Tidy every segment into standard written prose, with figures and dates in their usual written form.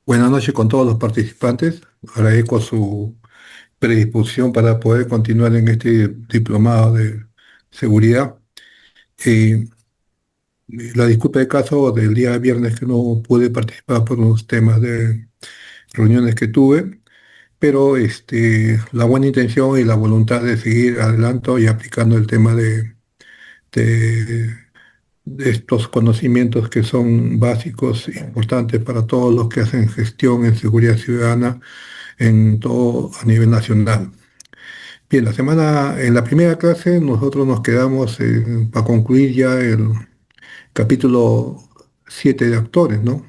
Buenas noches con todos los participantes. Agradezco su predisposición para poder continuar en este diplomado de seguridad. Eh, la disculpa de caso del día viernes que no pude participar por unos temas de reuniones que tuve, pero la buena intención y la voluntad de seguir adelante y aplicando el tema de- de estos conocimientos que son básicos e importantes para todos los que hacen gestión en seguridad ciudadana en todo a nivel nacional. Bien, en la primera clase nosotros nos quedamos para concluir ya el capítulo 7 de actores, ¿no?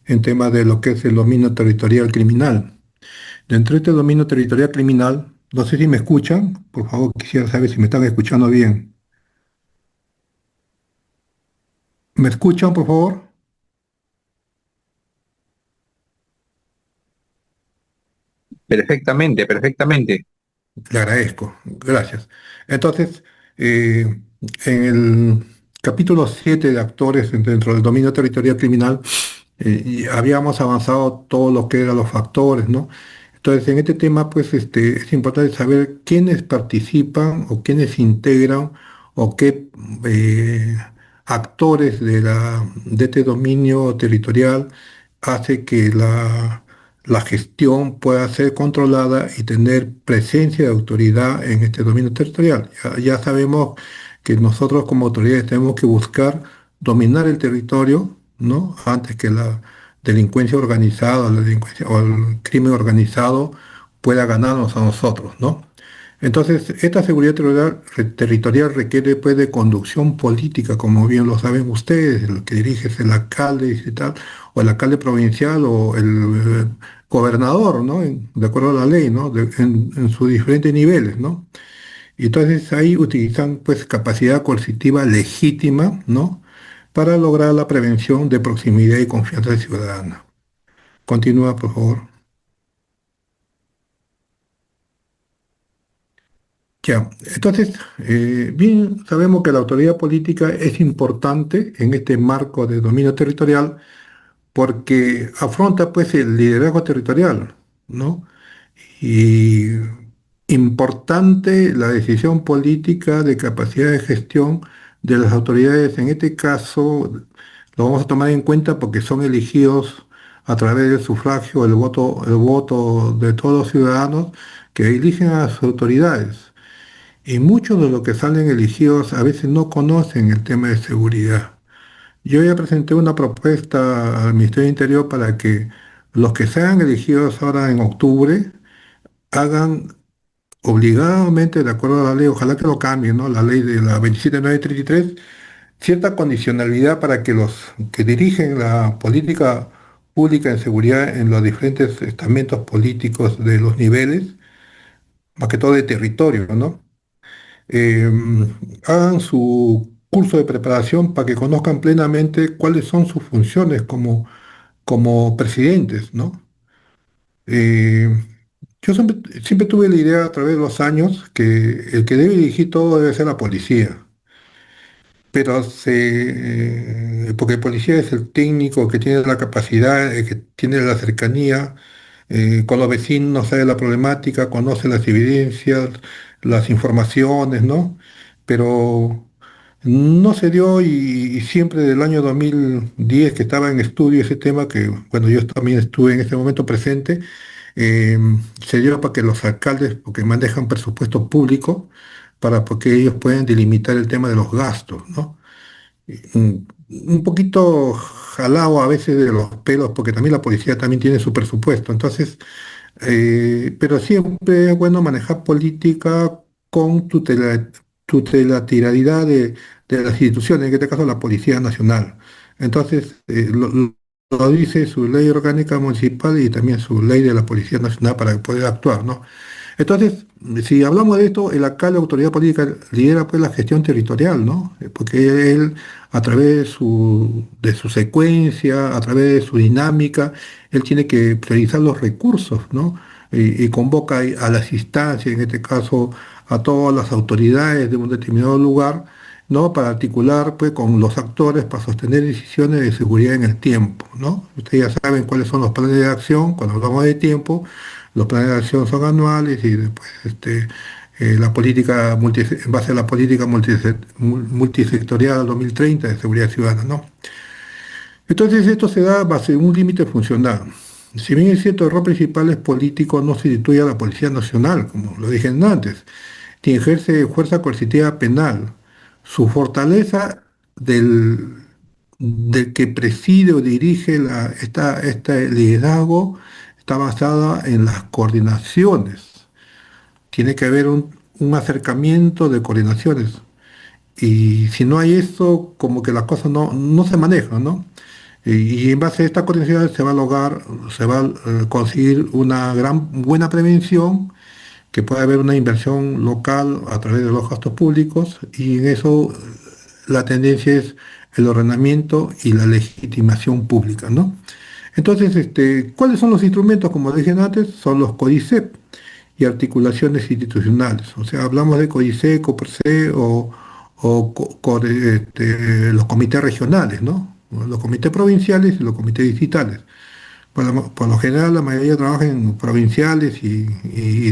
En tema de lo que es el dominio territorial criminal. Dentro de este dominio territorial criminal, no sé si me escuchan, por favor quisiera saber si me están escuchando bien. ¿Me escuchan, por favor? Perfectamente, perfectamente. Le agradezco, gracias. Entonces, eh, en el capítulo 7 de actores dentro del dominio territorial criminal, y habíamos avanzado todo lo que eran los factores, ¿no? Entonces, en este tema, pues, es importante saber quiénes participan o quiénes integran o qué actores de este dominio territorial hace que la gestión pueda ser controlada y tener presencia de autoridad en este dominio territorial. Ya sabemos que nosotros como autoridades tenemos que buscar dominar el territorio, ¿no? Antes que la delincuencia organizada, la delincuencia o el crimen organizado pueda ganarnos a nosotros, ¿no? Entonces, esta seguridad territorial requiere pues, de conducción política, como bien lo saben ustedes, el que dirige es el alcalde y tal, o el alcalde provincial o el gobernador, ¿no? De acuerdo a la ley, ¿no? En sus diferentes niveles, ¿no? Y entonces ahí utilizan pues capacidad coercitiva legítima, ¿no? Para lograr la prevención de proximidad y confianza ciudadana. Continúa, por favor. Ya, entonces, bien sabemos que la autoridad política es importante en este marco de dominio territorial porque afronta pues el liderazgo territorial, ¿no? Y importante la decisión política de capacidad de gestión de las autoridades. En este caso, lo vamos a tomar en cuenta porque son elegidos a través del sufragio, el voto de todos los ciudadanos que eligen a las autoridades. Y muchos de los que salen elegidos a veces no conocen el tema de seguridad. Yo ya presenté una propuesta al Ministerio del Interior para que los que sean elegidos ahora en octubre hagan obligadamente, de acuerdo a la ley, ojalá que lo cambien, ¿no? La ley de la 27933, cierta condicionalidad para que los que dirigen la política pública en seguridad en los diferentes estamentos políticos de los niveles, más que todo de territorio, ¿no? eh, Hagan su curso de preparación para que conozcan plenamente cuáles son sus funciones como presidentes, ¿no? Eh, yo siempre tuve la idea a través de los años que el que debe dirigir todo debe ser la policía. Pero porque el policía es el técnico que tiene la capacidad, que tiene la cercanía con los vecinos, sabe la problemática, conoce las evidencias, las informaciones, ¿no? Pero no se dio y siempre del año 2010 que estaba en estudio ese tema, que bueno, yo también estuve en ese momento presente, eh, se dio para que los alcaldes, porque manejan presupuesto público, para porque ellos puedan delimitar el tema de los gastos, ¿no? Un poquito jalado a veces de los pelos, porque también la policía también tiene su presupuesto. Entonces, pero siempre es bueno manejar política con tutelateralidad de las instituciones, en este caso la Policía Nacional. Entonces, lo dice su ley orgánica municipal y también su ley de la Policía Nacional para poder actuar, ¿no? Entonces, si hablamos de esto, el alcalde, la autoridad política, lidera pues la gestión territorial, ¿no? Porque él, a través de su secuencia, a través de su dinámica, él tiene que priorizar los recursos, ¿no? Y convoca a las instancias, en este caso a todas las autoridades de un determinado lugar, ¿no? Para articular pues, con los actores para sostener decisiones de seguridad en el tiempo, ¿no? Ustedes ya saben cuáles son los planes de acción, cuando hablamos de tiempo, los planes de acción son anuales y después la política en base a la política multisectorial 2030 de seguridad ciudadana, ¿no? Entonces esto se da base un límite funcional. Si bien es cierto, el rol principal es político, no se instituye a la Policía Nacional, como lo dije antes, ni ejerce fuerza coercitiva penal. Su fortaleza del que preside o dirige este liderazgo está basada en las coordinaciones. Tiene que haber un acercamiento de coordinaciones. Y si no hay eso, como que las cosas no se manejan, ¿no? Y en base a esta coordinación se va a lograr, se va a conseguir una gran buena prevención, que puede haber una inversión local a través de los gastos públicos, y en eso la tendencia es el ordenamiento y la legitimación pública, ¿no? Entonces, ¿cuáles son los instrumentos? Como dije antes, son los CODICEP y articulaciones institucionales. O sea, hablamos de CODICEP, COPRSE los comités regionales, ¿no? Los comités provinciales y los comités distritales. Por lo general, la mayoría trabaja en provinciales y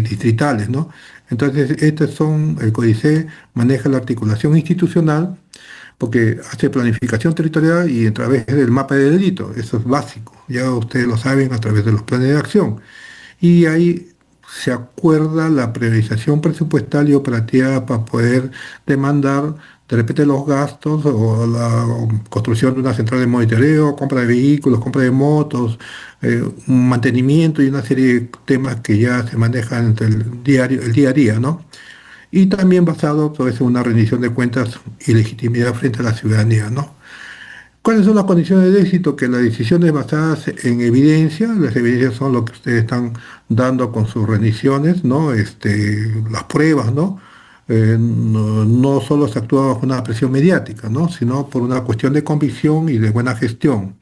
distritales, ¿no? Entonces, el CODICEP maneja la articulación institucional porque hace planificación territorial y a través del mapa de delito. Eso es básico, ya ustedes lo saben a través de los planes de acción. Y ahí se acuerda la priorización presupuestal y operativa para poder demandar de repente los gastos o la construcción de una central de monitoreo, compra de vehículos, compra de motos, un mantenimiento y una serie de temas que ya se manejan entre el día a día, ¿no? Y también basado pues, en una rendición de cuentas y legitimidad frente a la ciudadanía, ¿no? ¿Cuáles son las condiciones de éxito? Que las decisiones basadas en evidencia, las evidencias son lo que ustedes están dando con sus rendiciones, ¿no? Las pruebas, ¿no? No solo se actúa bajo una presión mediática, ¿no? Sino por una cuestión de convicción y de buena gestión.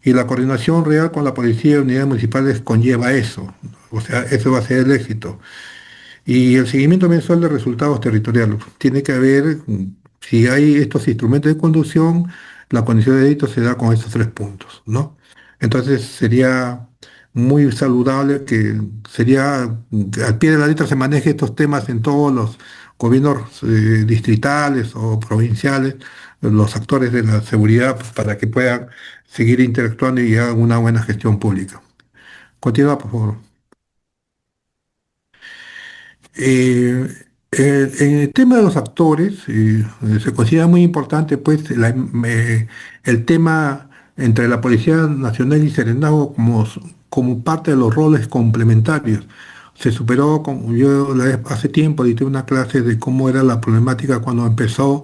Y la coordinación real con la policía y unidades municipales conlleva eso. O sea, eso va a ser el éxito. Y el seguimiento mensual de resultados territoriales. Tiene que haber, si hay estos instrumentos de conducción, la condición de delito se da con estos tres puntos, ¿no? Entonces sería muy saludable que al pie de la letra se maneje estos temas en todos los gobiernos distritales o provinciales, los actores de la seguridad, pues, para que puedan seguir interactuando y hagan una buena gestión pública. Continúa, por favor. Eh, en el tema de los actores, se considera muy importante pues el tema entre la Policía Nacional y Serenazgo como parte de los roles complementarios. Se superó, hace tiempo dicté una clase de cómo era la problemática cuando empezó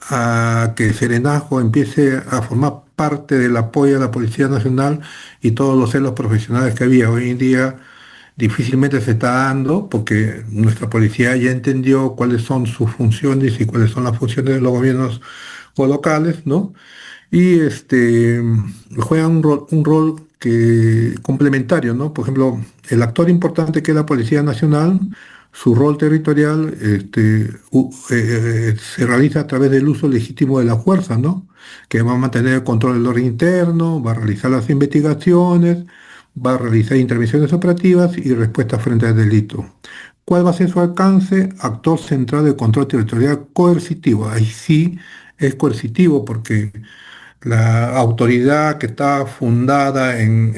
a que Serenazgo empiece a formar parte del apoyo a la Policía Nacional y todos los celos profesionales que había. Hoy en día difícilmente se está dando porque nuestra policía ya entendió cuáles son sus funciones y cuáles son las funciones de los gobiernos o locales, ¿no? Y juega un rol complementario, ¿no? Por ejemplo, el actor importante que es la Policía Nacional, su rol territorial se realiza a través del uso legítimo de la fuerza, ¿no? Que va a mantener el control del orden interno, va a realizar las investigaciones, va a realizar intervenciones operativas y respuestas frente al delito. ¿Cuál va a ser su alcance? Actor central de control territorial coercitivo. Ahí sí es coercitivo porque la autoridad que está fundada en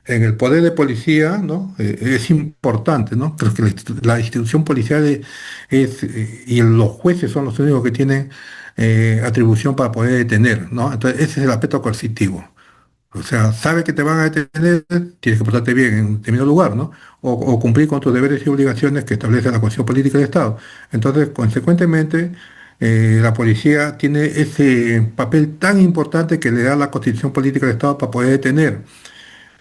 el poder de policía, ¿no? Es importante, ¿no? Creo que la institución policial y los jueces son los únicos que tienen atribución para poder detener, ¿no? Entonces, ese es el aspecto coercitivo. O sea, sabe que te van a detener, tienes que portarte bien en determinado lugar, ¿no? O cumplir con tus deberes y obligaciones que establece la Constitución Política del Estado. Entonces, consecuentemente, la policía tiene ese papel tan importante que le da la Constitución Política del Estado para poder detener.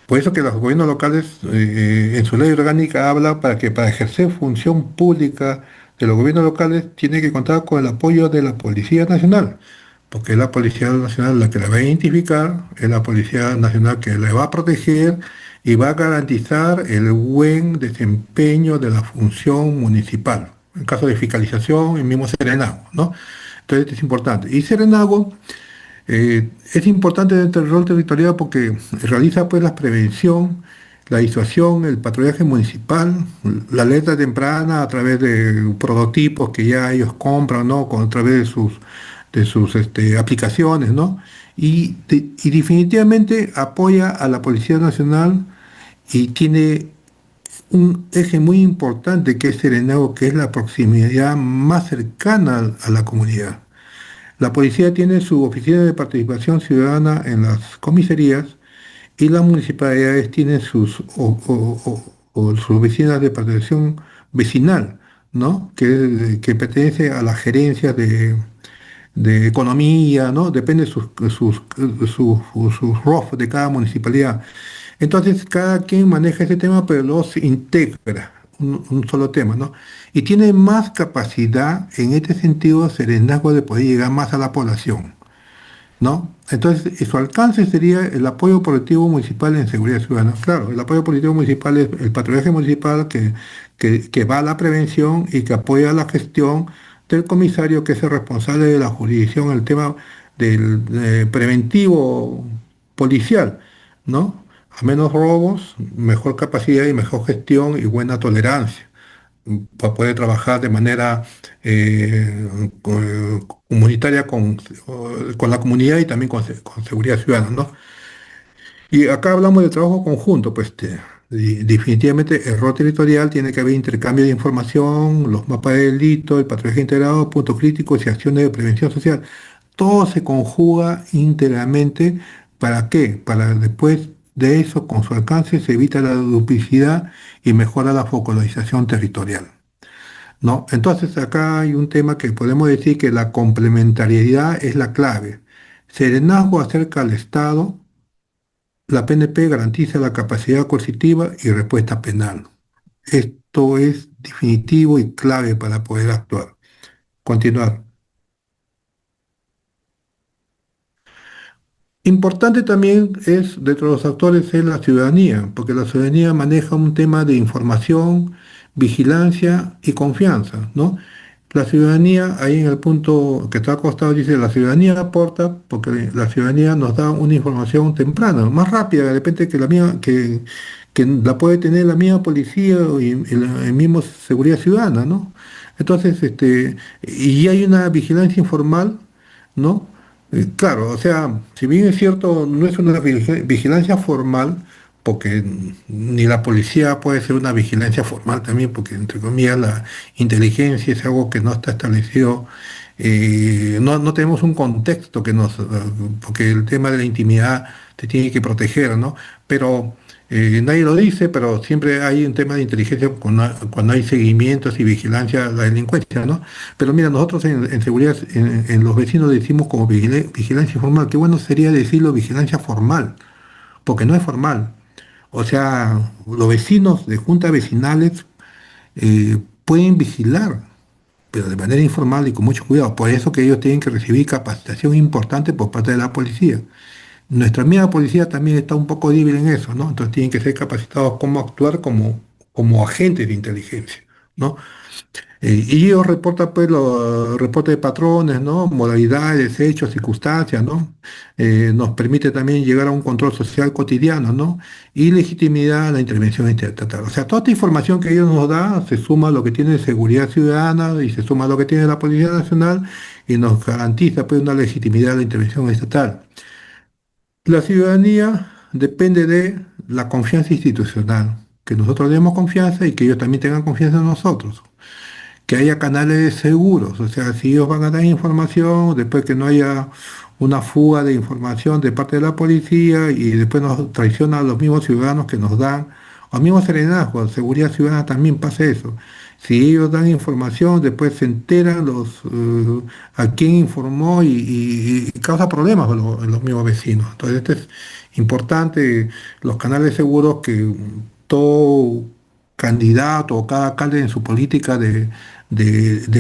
Por eso que los gobiernos locales, en su ley orgánica, habla para que para ejercer función pública de los gobiernos locales tiene que contar con el apoyo de la Policía Nacional, porque es la Policía Nacional la que la va a identificar, es la Policía Nacional que la va a proteger y va a garantizar el buen desempeño de la función municipal. en caso de fiscalización, el mismo Serenazgo, ¿no? Entonces esto es importante. Y Serenazgo es importante dentro del rol territorial porque realiza pues la prevención, la disuasión, el patrullaje municipal, la alerta temprana a través de prototipos que ya ellos compran, ¿no? A través de sus aplicaciones, ¿no? Y definitivamente apoya a la Policía Nacional y tiene un eje muy importante que es Serenazgo, que es la proximidad más cercana a la comunidad. La policía tiene su oficina de participación ciudadana en las comisarías y las municipalidades tienen sus sus oficinas de participación vecinal, ¿no? Que pertenece a las gerencias de economía, ¿no? Depende de sus ROF de cada municipalidad. Entonces, cada quien maneja ese tema, pero los integra, un solo tema, ¿no? Y tiene más capacidad, en este sentido, Serenazgo de poder llegar más a la población, ¿no? Entonces, su alcance sería el apoyo político municipal en seguridad ciudadana. Claro, el apoyo político municipal es el patrullaje municipal que va a la prevención y que apoya la gestión del comisario, que es el responsable de la jurisdicción, el tema del preventivo policial, ¿no? A menos robos, mejor capacidad y mejor gestión y buena tolerancia para poder trabajar de manera comunitaria con la comunidad y también con seguridad ciudadana, ¿no? Y acá hablamos de trabajo conjunto, pues definitivamente el rol territorial tiene que haber intercambio de información, los mapas de delito, el patrullaje integrado, puntos críticos y acciones de prevención social. Todo se conjuga íntegramente. ¿Para qué? Para después de eso, con su alcance, se evita la duplicidad y mejora la focalización territorial, ¿no? Entonces acá hay un tema que podemos decir que la complementariedad es la clave. Serenazgo acerca al Estado, la PNP garantiza la capacidad coercitiva y respuesta penal. Esto es definitivo y clave para poder actuar. Continuar. Importante también es, dentro de los actores, es la ciudadanía, porque la ciudadanía maneja un tema de información, vigilancia y confianza, ¿no? La ciudadanía, ahí en el punto que está acostado, dice, la ciudadanía aporta porque la ciudadanía nos da una información temprana, más rápida de repente que la mía, que la puede tener la misma policía y la misma seguridad ciudadana, ¿no? Entonces, y hay una vigilancia informal, ¿no? Claro, o sea, si bien es cierto, no es una vigilancia formal, porque ni la policía puede ser una vigilancia formal también, porque entre comillas la inteligencia es algo que no está establecido, no tenemos un contexto porque el tema de la intimidad te tiene que proteger, ¿no? Pero nadie lo dice, pero siempre hay un tema de inteligencia cuando hay seguimientos y vigilancia a la delincuencia, ¿no? Pero mira, nosotros en seguridad, en los vecinos decimos como vigilancia formal, qué bueno sería decirlo vigilancia formal, porque no es formal. O sea, los vecinos de juntas vecinales pueden vigilar, pero de manera informal y con mucho cuidado. Por eso que ellos tienen que recibir capacitación importante por parte de la policía. Nuestra misma policía también está un poco débil en eso, ¿no? Entonces tienen que ser capacitados cómo actuar como agentes de inteligencia, ¿no? Y ellos reportan pues los reportes de patrones, ¿no? Modalidades, hechos, circunstancias, ¿no? Nos permite también llegar a un control social cotidiano, ¿no? Y legitimidad a la intervención interestatal. O sea, toda esta información que ellos nos dan se suma a lo que tiene Seguridad Ciudadana y se suma a lo que tiene la Policía Nacional y nos garantiza pues una legitimidad a la intervención estatal. La ciudadanía depende de la confianza institucional, que nosotros demos confianza y que ellos también tengan confianza en nosotros, que haya canales seguros, o sea, si ellos van a dar información, después que no haya una fuga de información de parte de la policía y después nos traicionan a los mismos ciudadanos que nos dan, o mismo Serenazgo, Seguridad Ciudadana también pasa eso. Si ellos dan información, después se enteran a quién informó y causa problemas en los mismos vecinos. Entonces, esto es importante, los canales seguros que todo candidato o cada alcalde en su política del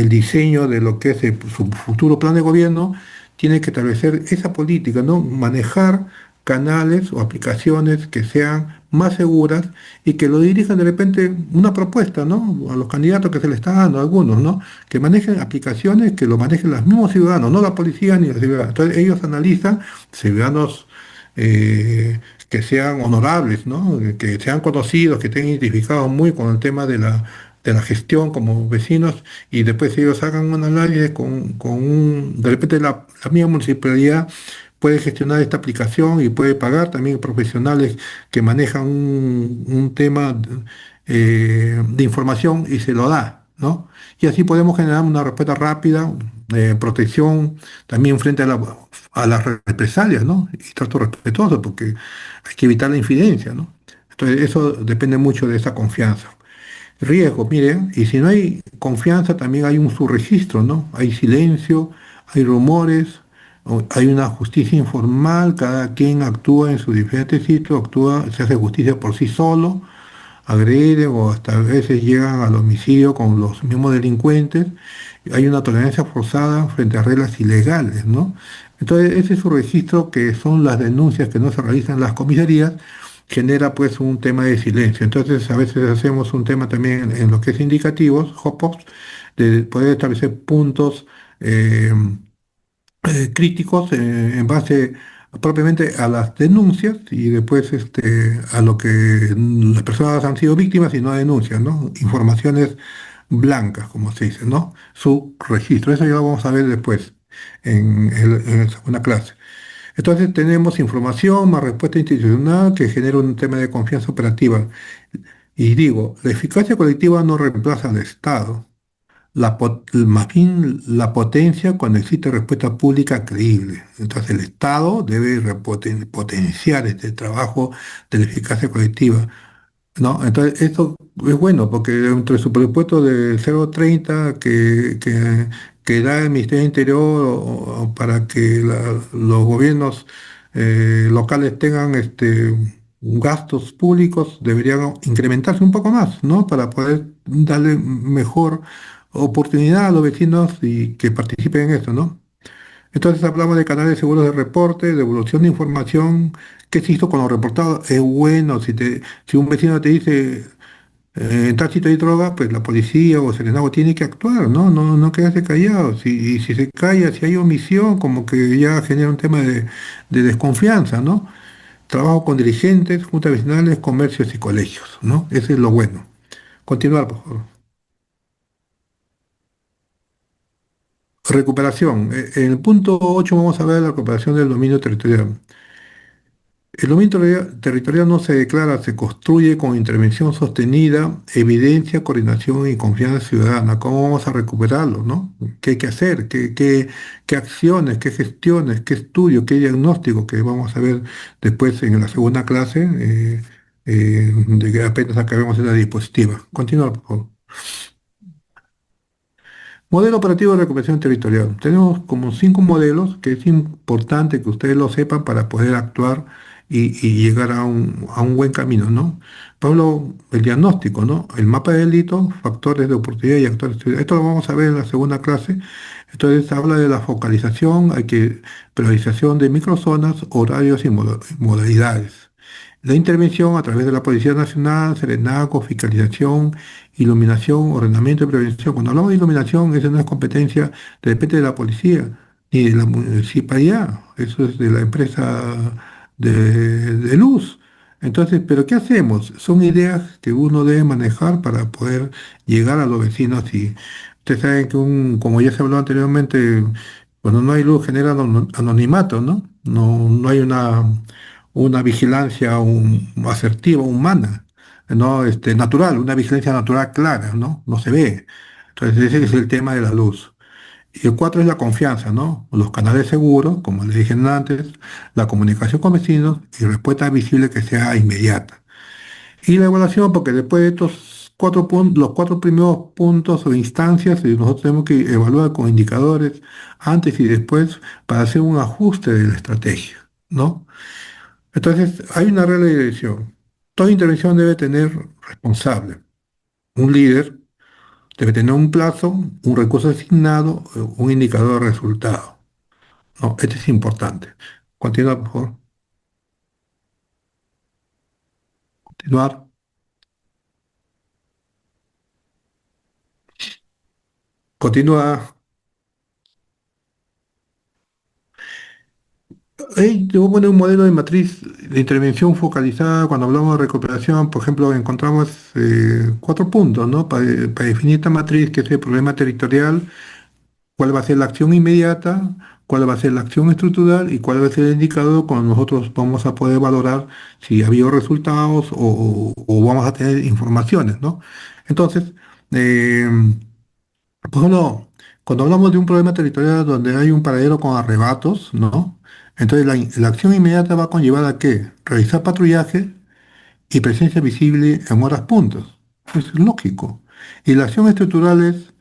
diseño de lo que es su futuro plan de gobierno, tiene que establecer esa política, ¿no? Manejar canales o aplicaciones que sean más seguras y que lo dirijan de repente una propuesta, ¿no? A los candidatos que se les está dando, algunos, ¿no? Que manejen aplicaciones que lo manejen los mismos ciudadanos, no la policía ni los ciudadanos. Entonces ellos analizan ciudadanos que sean honorables, ¿no? Que sean conocidos, que estén identificados muy con el tema de la gestión como vecinos y después ellos hagan un análisis de repente la misma municipalidad puede gestionar esta aplicación y puede pagar también profesionales que manejan un tema de información y se lo da, ¿no? Y así podemos generar una respuesta rápida, protección también frente a las represalias, ¿no? Y trato respetuoso porque hay que evitar la infidencia, ¿no? Entonces eso depende mucho de esa confianza. Riesgo, miren, y si no hay confianza también hay un subregistro, ¿no? Hay silencio, hay rumores, hay una justicia informal, cada quien actúa en su diferente sitio, actúa, se hace justicia por sí solo, agreden o hasta a veces llegan al homicidio con los mismos delincuentes. Hay una tolerancia forzada frente a reglas ilegales, ¿no? Entonces, ese es su registro que son las denuncias que no se realizan en las comisarías, genera pues un tema de silencio. Entonces, a veces hacemos un tema también en lo que es indicativos, HOPOPs, de poder establecer puntos críticos en base propiamente a las denuncias y después a lo que las personas han sido víctimas y no denuncian, ¿no? Informaciones blancas, como se dice, ¿no? Su registro. Eso ya lo vamos a ver después en la segunda clase. Entonces tenemos información más respuesta institucional que genera un tema de confianza operativa. Y digo, la eficacia colectiva no reemplaza al Estado más bien la potencia cuando existe respuesta pública creíble. Entonces el Estado debe potenciar este trabajo de la eficacia colectiva, ¿no? Entonces esto es bueno porque entre su presupuesto de 0,30 que da el Ministerio del Interior o para que los gobiernos locales tengan gastos públicos deberían incrementarse un poco más, ¿no? Para poder darle mejor oportunidad a los vecinos y que participen en esto, ¿no? Entonces hablamos de canales seguros de reporte, de evolución de información, qué se hizo con los reportados. Es bueno, si un vecino te dice en tal sitio hay droga, pues la policía o Serenazgo tiene que actuar, ¿no? No quedarse callado. Y si se calla, si hay omisión, como que ya genera un tema de desconfianza, ¿no? Trabajo con dirigentes, juntas vecinales, comercios y colegios, ¿no? Eso es lo bueno. Continuar, por favor. Recuperación. En el punto 8 vamos a ver la recuperación del dominio territorial. El dominio territorial no se declara, se construye con intervención sostenida, evidencia, coordinación y confianza ciudadana. ¿Cómo vamos a recuperarlo, no? ¿Qué hay que hacer? ¿Qué acciones, qué gestiones, qué estudio, qué diagnóstico que vamos a ver después en la segunda clase, de que apenas acabemos en la diapositiva? Continúa, por favor. Modelo operativo de recuperación territorial. Tenemos como 5 modelos que es importante que ustedes lo sepan para poder actuar y llegar a un buen camino, ¿no? Pablo, el diagnóstico, ¿no? El mapa de delito, factores de oportunidad y actores de seguridad. Esto lo vamos a ver en la segunda clase. Entonces habla de la focalización, hay que priorización de microzonas, horarios y modalidades. La intervención a través de la Policía Nacional, Serenaco, fiscalización, iluminación, ordenamiento y prevención. Cuando hablamos de iluminación, esa no es competencia de repente de la policía ni de la municipalidad, eso es de la empresa de luz. Entonces, ¿pero qué hacemos? Son ideas que uno debe manejar para poder llegar a los vecinos y ustedes saben que como ya se habló anteriormente, cuando no hay luz genera anonimato, ¿no? No hay una vigilancia asertiva, humana, ¿no? Natural, una vigilancia natural clara, ¿no? No se ve. Entonces ese es el tema de la luz. Y el 4 es la confianza, ¿no? Los canales seguros, como les dije antes, la comunicación con vecinos y respuesta visible que sea inmediata. Y la evaluación, porque después de estos 4 puntos, los 4 primeros puntos o instancias, nosotros tenemos que evaluar con indicadores antes y después para hacer un ajuste de la estrategia, ¿no? Entonces, hay una regla de dirección. Toda intervención debe tener responsable, un líder, debe tener un plazo, un recurso asignado, un indicador de resultado, ¿no? Este es importante. Continúa, por favor. Continuar. Continúa. Te voy a poner un modelo de matriz de intervención focalizada. Cuando hablamos de recuperación, por ejemplo, encontramos cuatro puntos, ¿no? Para definir esta matriz, que es el problema territorial, cuál va a ser la acción inmediata, cuál va a ser la acción estructural y cuál va a ser el indicador cuando nosotros vamos a poder valorar si ha habido resultados o vamos a tener informaciones, ¿no? Entonces, eh, por ejemplo, cuando hablamos de un problema territorial donde hay un paradero con arrebatos, ¿no? Entonces la acción inmediata va a conllevar a qué? Realizar patrullaje y presencia visible en horas puntas. Es lógico. Y la acción estructural es,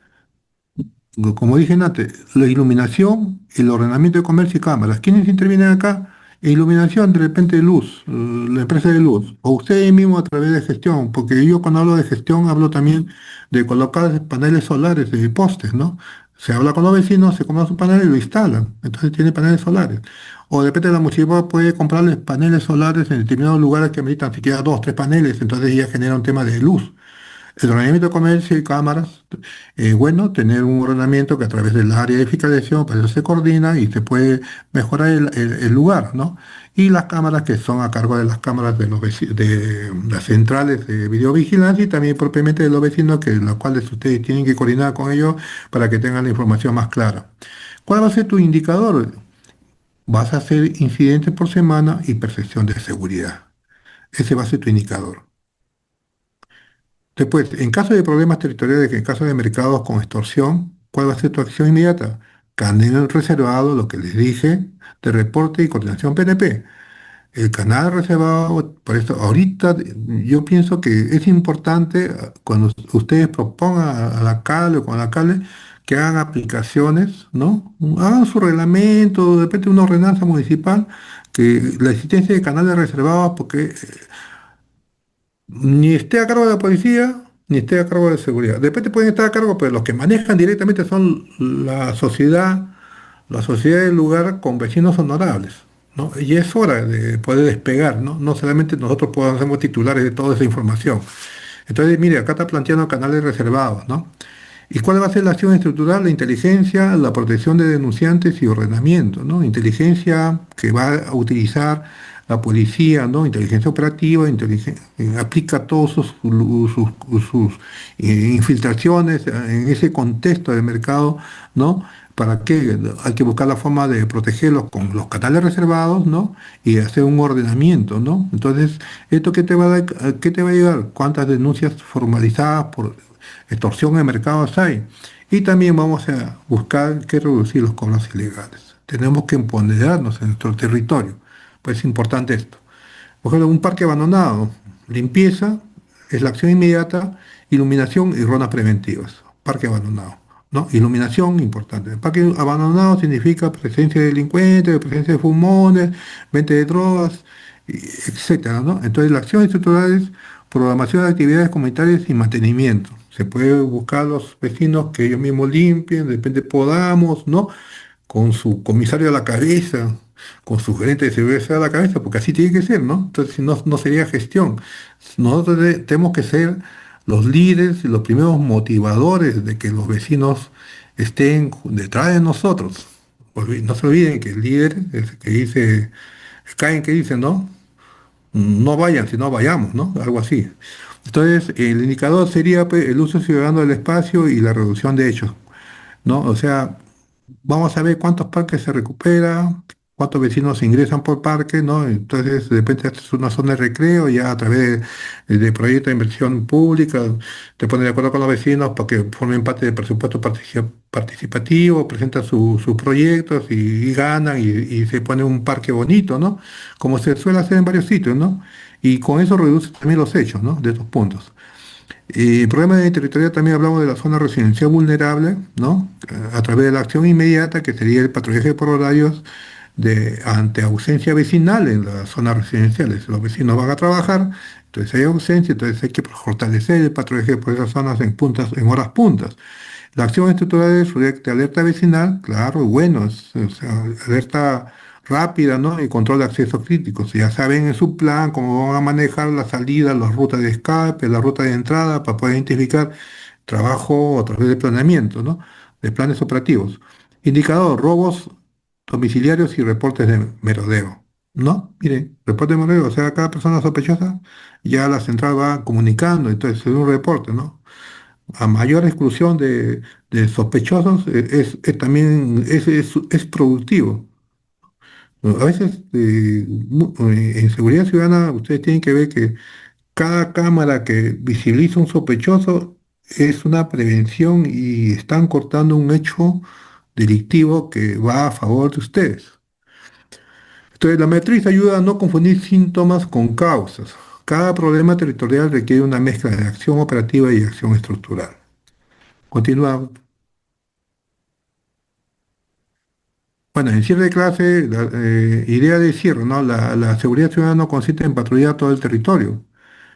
como dije antes, la iluminación, el ordenamiento de comercio y cámaras. ¿Quiénes intervienen acá? Iluminación, de repente luz, la empresa de luz, o ustedes mismos a través de gestión, porque yo cuando hablo de gestión hablo también de colocar paneles solares de postes, ¿no? Se habla con los vecinos, se compran su panel y lo instalan, entonces tiene paneles solares. O de repente la municipalidad puede comprarles paneles solares en determinados lugares que ameritan siquiera dos, tres paneles, entonces ya genera un tema de luz. El ordenamiento de comercio y cámaras, bueno, tener un ordenamiento que a través del área de fiscalización, para eso se coordina y se puede mejorar el lugar, ¿no? Y las cámaras que son a cargo de las cámaras de, de las centrales de videovigilancia y también propiamente de los vecinos, que los cuales ustedes tienen que coordinar con ellos para que tengan la información más clara. ¿Cuál va a ser tu indicador? Vas a hacer incidentes por semana y percepción de seguridad. Ese va a ser tu indicador. Después, en caso de problemas territoriales, en caso de mercados con extorsión, ¿cuál va a ser tu acción inmediata? Canal reservado, lo que les dije, de reporte y coordinación PNP. El canal reservado, por eso ahorita yo pienso que es importante cuando ustedes propongan al alcalde o con el alcalde que hagan aplicaciones, ¿no? Hagan su reglamento, de repente una ordenanza municipal, que la existencia de canales reservados, porque ni esté a cargo de la policía, ni esté a cargo de seguridad. De repente pueden estar a cargo, pero los que manejan directamente son la sociedad del lugar con vecinos honorables, ¿no? Y es hora de poder despegar, ¿no? No solamente nosotros podamos ser titulares de toda esa información. Entonces, mire, acá está planteando canales reservados, ¿no? ¿Y cuál va a ser la acción estructural? La inteligencia, la protección de denunciantes y ordenamiento, ¿no? Inteligencia que va a utilizar la policía, ¿no? Inteligencia operativa, aplica todos infiltraciones en ese contexto de mercado, ¿no? ¿Para qué? Hay que buscar la forma de protegerlos con los canales reservados, ¿no? Y hacer un ordenamiento, ¿no? Entonces, ¿esto qué te va a dar, qué te va a llevar? ¿Cuántas denuncias formalizadas por extorsión en mercados hay? Y también vamos a buscar que reducir los cobros ilegales. Tenemos que empoderarnos en nuestro territorio. Pues es importante esto. Por ejemplo, un parque abandonado, limpieza es la acción inmediata, iluminación y rondas preventivas. Parque abandonado, ¿no? Iluminación importante. Parque abandonado significa presencia de delincuentes, presencia de fumones, venta de drogas, etcétera, ¿no? Entonces, la acción estructural es programación de actividades comunitarias y mantenimiento. Se puede buscar a los vecinos que ellos mismos limpien, de repente podamos, ¿no? Con su comisario a la cabeza, con su gerente de seguridad a la cabeza, porque así tiene que ser, ¿no? Entonces, si no, no sería gestión. Nosotros tenemos que ser los líderes y los primeros motivadores de que los vecinos estén detrás de nosotros. No se olviden que el líder es el que dice, caen que dice, ¿no? No vayan, sino vayamos, ¿no? Algo así. Entonces, el indicador sería pues, el uso ciudadano del espacio y la reducción de hechos, ¿no? O sea, vamos a ver cuántos parques se recupera, cuántos vecinos ingresan por parque, ¿no? Entonces, de repente, esta es una zona de recreo, ya a través de proyectos de inversión pública, te pones de acuerdo con los vecinos para que formen parte del presupuesto participativo, presentan sus proyectos y ganan y se pone un parque bonito, ¿no? Como se suele hacer en varios sitios, ¿no? Y con eso reduce también los hechos, ¿no? De estos puntos. Y el problema de territorial también hablamos de la zona residencial vulnerable, ¿no? A través de la acción inmediata, que sería el patrullaje por horarios ante ausencia vecinal en las zonas residenciales. Los vecinos van a trabajar, entonces hay ausencia, entonces hay que fortalecer el patrullaje por esas zonas en puntas, en horas puntas. La acción estructural es de alerta vecinal, claro, bueno, o sea, alerta rápida, ¿no? Y control de accesos críticos. Ya saben en su plan cómo van a manejar la salida, las rutas de escape, la ruta de entrada para poder identificar trabajo a través de planeamiento, ¿no? De planes operativos. Indicador, robos domiciliarios y reportes de merodeo, ¿no? Miren, reporte de merodeo, o sea, cada persona sospechosa ya la central va comunicando, entonces es un reporte, ¿no? A mayor exclusión de sospechosos también es productivo. A veces en seguridad ciudadana ustedes tienen que ver que cada cámara que visibiliza un sospechoso es una prevención y están cortando un hecho delictivo que va a favor de ustedes. Entonces, la matriz ayuda a no confundir síntomas con causas. Cada problema territorial requiere una mezcla de acción operativa y acción estructural. Continuamos. Bueno, en cierre de clase, la idea de cierre, ¿no? La seguridad ciudadana no consiste en patrullar todo el territorio,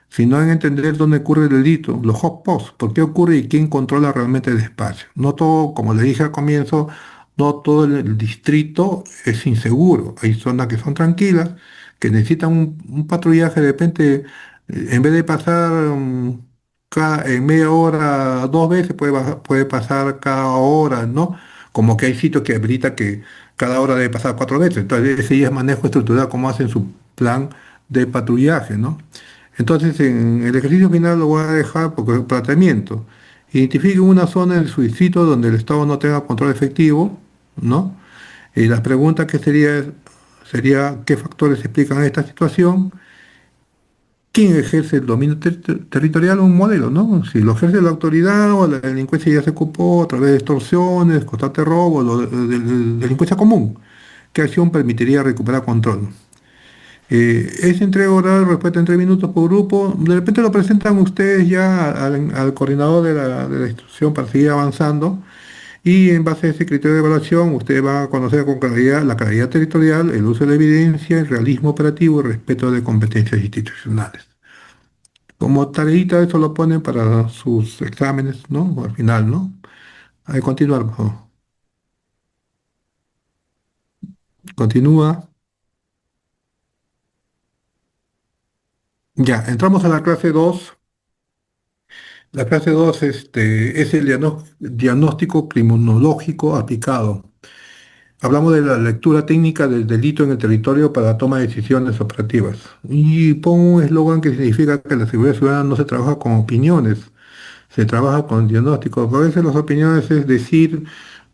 sino en entender dónde ocurre el delito, los hotspots, por qué ocurre y quién controla realmente el espacio. No todo, como le dije al comienzo, no todo el distrito es inseguro. Hay zonas que son tranquilas, que necesitan un patrullaje de repente, en vez de pasar en media hora, dos veces, puede pasar cada hora, ¿no? Como que hay sitios que habilita que cada hora debe pasar cuatro veces. Entonces, ese ya es manejo estructural, como hacen su plan de patrullaje, ¿no? Entonces, en el ejercicio final lo voy a dejar porque es planteamiento. Identifique una zona en su distrito donde el Estado no tenga control efectivo, ¿no? Y la pregunta que sería ¿qué factores explican esta situación? ¿Quién ejerce el dominio territorial? Un modelo, ¿no? Si lo ejerce la autoridad o la delincuencia ya se ocupó a través de extorsiones, constante robo, delincuencia común. ¿Qué acción permitiría recuperar control? Es entrega oral, respuesta en 3 minutos por grupo. De repente lo presentan ustedes ya al coordinador de la instrucción para seguir avanzando. Y en base a ese criterio de evaluación, usted va a conocer con claridad la claridad territorial, el uso de la evidencia, el realismo operativo y respeto de competencias institucionales. Como tareita, eso lo ponen para sus exámenes, ¿no? Al final, ¿no? Ahí continuar, por favor. Continúa. Ya, entramos a la clase 2. La clase 2 es el diagnóstico criminológico aplicado. Hablamos de la lectura técnica del delito en el territorio para la toma de decisiones operativas. Y pongo un eslogan que significa que la seguridad ciudadana no se trabaja con opiniones, se trabaja con diagnósticos. A veces las opiniones es decir,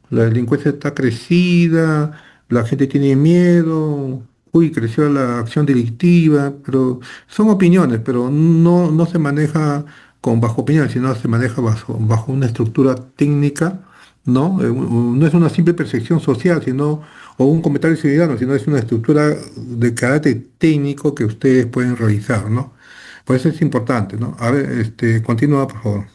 la delincuencia está crecida, la gente tiene miedo, uy, creció la acción delictiva, pero son opiniones, pero no se maneja con bajo opinión, sino se maneja bajo una estructura técnica, ¿no? No es una simple percepción social, sino, o un comentario ciudadano, sino es una estructura de carácter técnico que ustedes pueden realizar, ¿no? Por eso es importante, ¿no? A ver, continúa, por favor.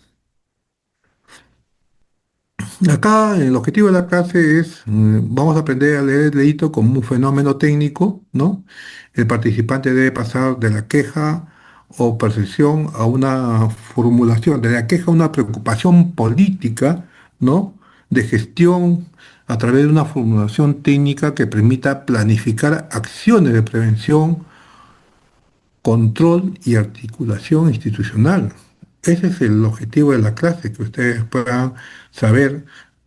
Acá el objetivo de la clase es, vamos a aprender a leer el delito como un fenómeno técnico, ¿no? El participante debe pasar de la queja o percepción a una formulación, de la queja a una preocupación política, ¿no? De gestión a través de una formulación técnica que permita planificar acciones de prevención, control y articulación institucional. Ese es el objetivo de la clase, que ustedes puedan saber,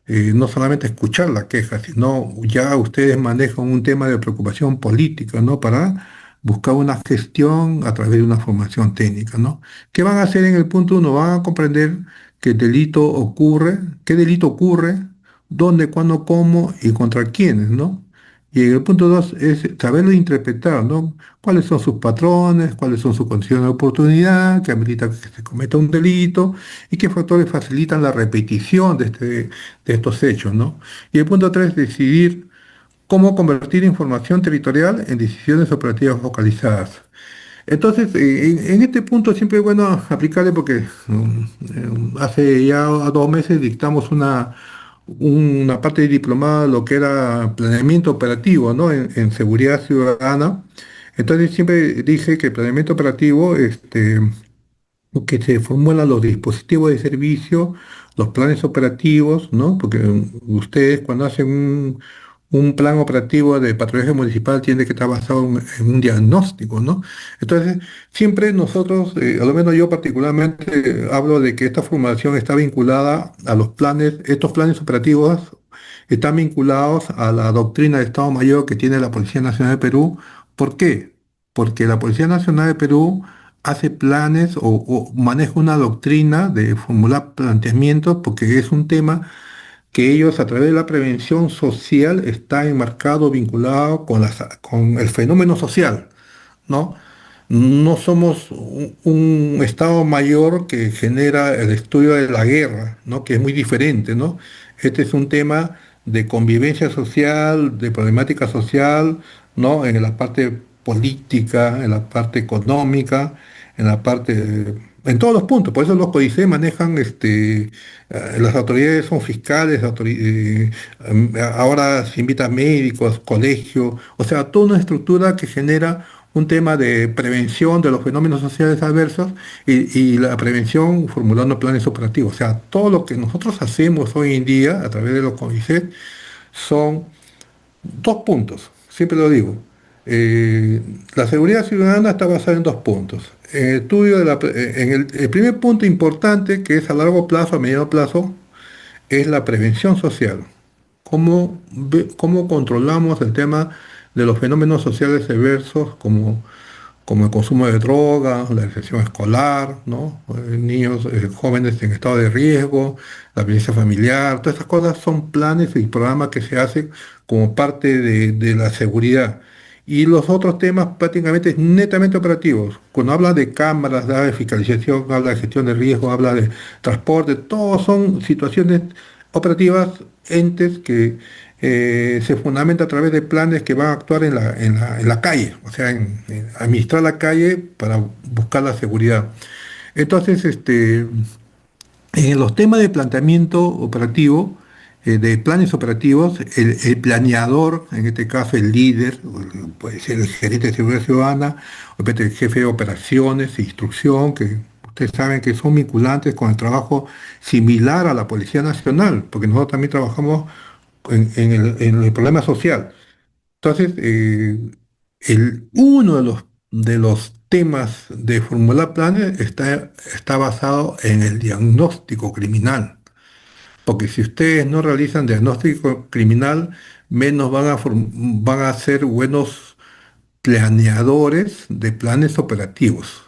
no solamente escuchar la queja, sino ya ustedes manejan un tema de preocupación política, ¿no? Para buscar una gestión a través de una formación técnica, ¿no? ¿Qué van a hacer en el punto uno? Van a comprender que el delito ocurre, qué delito ocurre, dónde, cuándo, cómo y contra quiénes, ¿no? Y el punto dos es saberlo interpretar, ¿no? Cuáles son sus patrones, cuáles son sus condiciones de oportunidad, que amerita que se cometa un delito y qué factores facilitan la repetición de estos hechos, ¿no? Y el punto tres, decidir cómo convertir información territorial en decisiones operativas focalizadas. Entonces, en este punto siempre es bueno aplicarle porque hace ya 2 meses dictamos una parte de diplomada, lo que era planeamiento operativo, ¿no? En seguridad ciudadana. Entonces siempre dije que el planeamiento operativo, que se formulan los dispositivos de servicio, los planes operativos, ¿no? Porque ustedes cuando hacen un plan operativo de patrullaje municipal tiene que estar basado en un diagnóstico, ¿no? Entonces, siempre nosotros, a lo menos yo particularmente, hablo de que esta formulación está vinculada a los planes, estos planes operativos están vinculados a la doctrina de Estado Mayor que tiene la Policía Nacional de Perú. ¿Por qué? Porque la Policía Nacional de Perú hace planes o maneja una doctrina de formular planteamientos porque es un tema que ellos a través de la prevención social está enmarcado, vinculado con con el fenómeno social, ¿no? No somos un Estado mayor que genera el estudio de la guerra, ¿no? Que es muy diferente, ¿no? Este es un tema de convivencia social, de problemática social, ¿no? En la parte política, en la parte económica, en la parte, en todos los puntos. Por eso los códices manejan, las autoridades son fiscales, ahora se invitan médicos, colegios, o sea, toda una estructura que genera un tema de prevención de los fenómenos sociales adversos y la prevención formulando planes operativos. O sea, todo lo que nosotros hacemos hoy en día a través de los CONICET son dos puntos, siempre lo digo. Eh, la seguridad ciudadana está basada en dos puntos. En el estudio de el primer punto importante, que es a largo plazo, a mediano plazo, es la prevención social. ¿Cómo controlamos el tema de los fenómenos sociales adversos como el consumo de drogas, la deserción escolar, ¿no? Niños, jóvenes en estado de riesgo, la violencia familiar, todas esas cosas son planes y programas que se hacen como parte de la seguridad. Y los otros temas prácticamente netamente operativos. Cuando habla de cámaras, habla de fiscalización, habla de gestión de riesgo, habla de transporte, todos son situaciones operativas, entes que se fundamenta a través de planes que van a actuar en la calle, o sea, en administrar la calle para buscar la seguridad. Entonces, en los temas de planteamiento operativo, de planes operativos, el planeador, en este caso el líder, puede ser el gerente de seguridad ciudadana, o de repente el jefe de operaciones e instrucción, que ustedes saben que son vinculantes con el trabajo similar a la Policía Nacional, porque nosotros también trabajamos en el problema social. Entonces, uno de los temas de formular planes está basado en el diagnóstico criminal. Porque si ustedes no realizan diagnóstico criminal, menos van a ser buenos planeadores de planes operativos.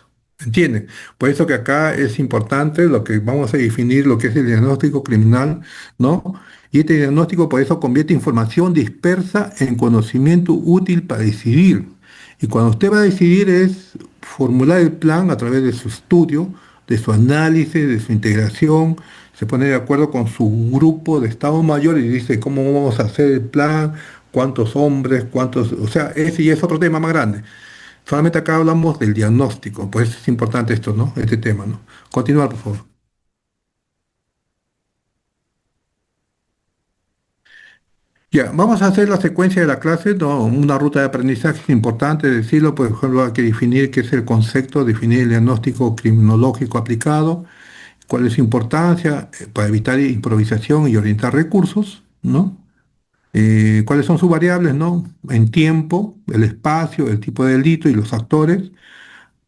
¿Entienden? Por eso que acá es importante lo que vamos a definir lo que es el diagnóstico criminal, ¿no? Y este diagnóstico por eso convierte información dispersa en conocimiento útil para decidir. Y cuando usted va a decidir es formular el plan a través de su estudio, de su análisis, de su integración, se pone de acuerdo con su grupo de Estado Mayor y dice cómo vamos a hacer el plan, cuántos hombres, cuántos, o sea, ese ya es otro tema más grande. Solamente acá hablamos del diagnóstico, pues es importante esto, ¿no? Este tema, ¿no? Continuar, por favor. Ya, vamos a hacer la secuencia de la clase, ¿no? Una ruta de aprendizaje es importante decirlo, por ejemplo, hay que definir qué es el concepto, definir el diagnóstico criminológico aplicado, cuál es su importancia para evitar improvisación y orientar recursos, ¿no? Cuáles son sus variables, ¿no? En tiempo, el espacio, el tipo de delito y los actores.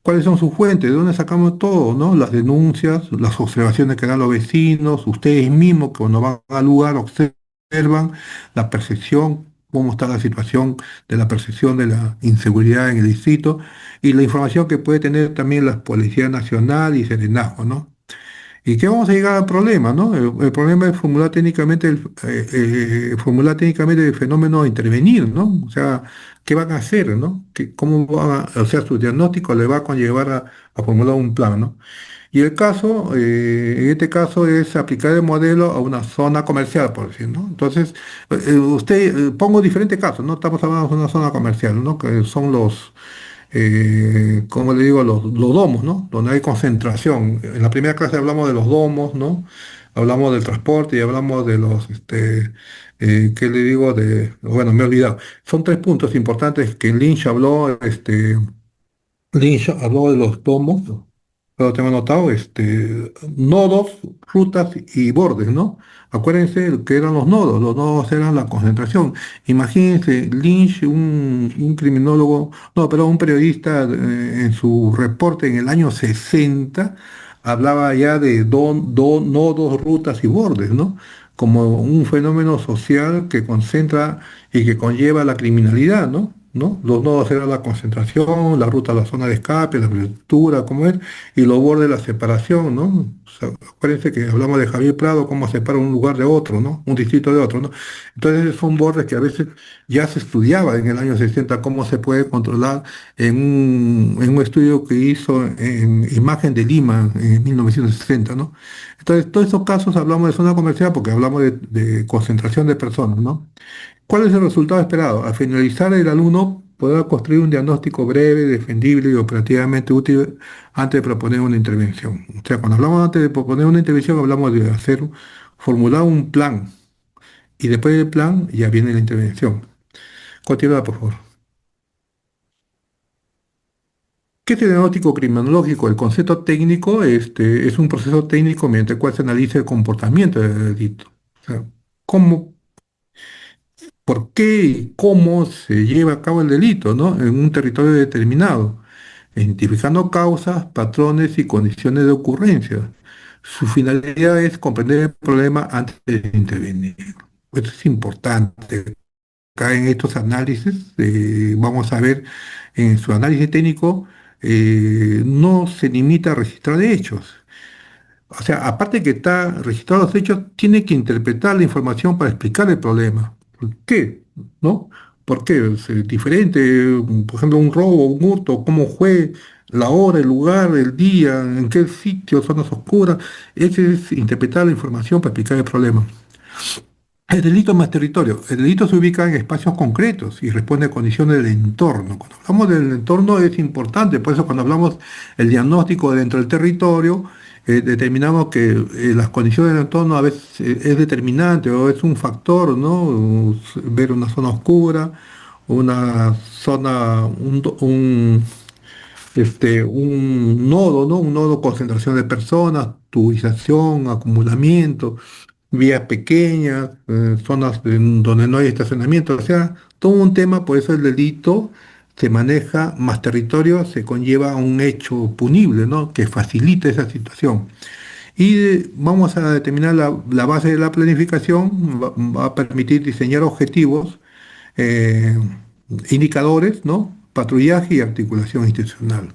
¿Cuáles son sus fuentes? ¿De dónde sacamos todo, no? Las denuncias, las observaciones que dan los vecinos, ustedes mismos que cuando van al lugar observan la percepción, cómo está la situación de la percepción de la inseguridad en el distrito y la información que puede tener también la Policía Nacional y Serenazgo, ¿no? ¿Y qué vamos a llegar al problema, no? El problema es formular técnicamente el fenómeno a intervenir, ¿no? O sea, ¿qué van a hacer, no? ¿Cómo van o sea, su diagnóstico le va a conllevar a formular un plan, ¿no? Y el caso, en este caso, es aplicar el modelo a una zona comercial, por decir, ¿no? Entonces, pongo diferentes casos, ¿no? Estamos hablando de una zona comercial, ¿no? Que son como le digo, los domos, ¿no? Donde hay concentración. En la primera clase hablamos de los domos, ¿no? Hablamos del transporte y hablamos de ¿qué le digo? Bueno, me he olvidado. Son tres puntos importantes que Lynch habló de los domos, ¿no? lo tengo anotado, nodos, rutas y bordes, ¿no? Acuérdense que eran los nodos eran la concentración. Imagínense, Lynch, un criminólogo, no, pero un periodista en su reporte en el año 60 hablaba ya de nodos, rutas y bordes, ¿no? Como un fenómeno social que concentra y que conlleva la criminalidad, ¿no? ¿No? Los nodos eran la concentración, la ruta a la zona de escape, la estructura, ¿cómo es? Y los bordes la separación, ¿no? O sea, acuérdense que hablamos de Javier Prado, cómo separa un lugar de otro, ¿no? Un distrito de otro, ¿no? Entonces son bordes que a veces ya se estudiaba en el año 60 cómo se puede controlar en un estudio que hizo en Imagen de Lima en 1960, ¿no? Entonces, todos esos casos hablamos de zona comercial porque hablamos de concentración de personas, ¿no? ¿Cuál es el resultado esperado? Al finalizar, el alumno podrá construir un diagnóstico breve, defendible y operativamente útil antes de proponer una intervención. O sea, cuando hablamos antes de proponer una intervención, hablamos de formular un plan y después del plan ya viene la intervención. Continúa, por favor. ¿Qué es el diagnóstico criminológico? El concepto técnico es un proceso técnico mediante el cual se analiza el comportamiento del delito. O sea, cómo, por qué y cómo se lleva a cabo el delito, ¿no? En un territorio determinado, identificando causas, patrones y condiciones de ocurrencia. Su finalidad es comprender el problema antes de intervenir. Esto es importante. Acá en estos análisis, vamos a ver en su análisis técnico, no se limita a registrar hechos. O sea, aparte que está registrado los hechos, tiene que interpretar la información para explicar el problema. ¿Por qué? ¿No? ¿Por qué? Es diferente, por ejemplo, un robo, un hurto, cómo fue, la hora, el lugar, el día, en qué sitio, zonas oscuras. Ese es interpretar la información para explicar el problema. El delito más territorio. El delito se ubica en espacios concretos y responde a condiciones del entorno. Cuando hablamos del entorno es importante, por eso cuando hablamos el diagnóstico dentro del territorio, determinamos que las condiciones del entorno a veces es determinante o es un factor, ¿no? Ver una zona oscura, una zona, un nodo, ¿no? Un nodo concentración de personas, tubización, acumulamiento, vías pequeñas, zonas donde no hay estacionamiento, o sea, todo un tema, por eso el delito se maneja, más territorio se conlleva a un hecho punible, ¿no? Que facilite esa situación. Y vamos a determinar la base de la planificación, va a permitir diseñar objetivos, eh, indicadores, ¿no? Patrullaje y articulación institucional.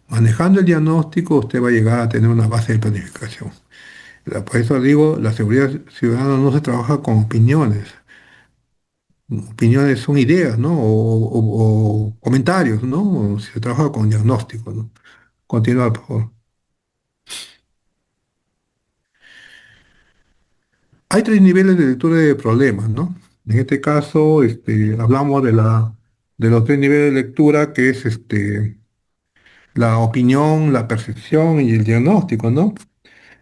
Manejando el diagnóstico, usted va a llegar a tener una base de planificación. Por eso digo, la seguridad ciudadana no se trabaja con opiniones. Opiniones son ideas, ¿no? O comentarios, ¿no? Se trabaja con diagnóstico, ¿no? Continuar, por favor. Hay tres niveles de lectura de problemas, ¿no? En este caso, hablamos de los tres niveles de lectura, que es la opinión, la percepción y el diagnóstico, ¿no?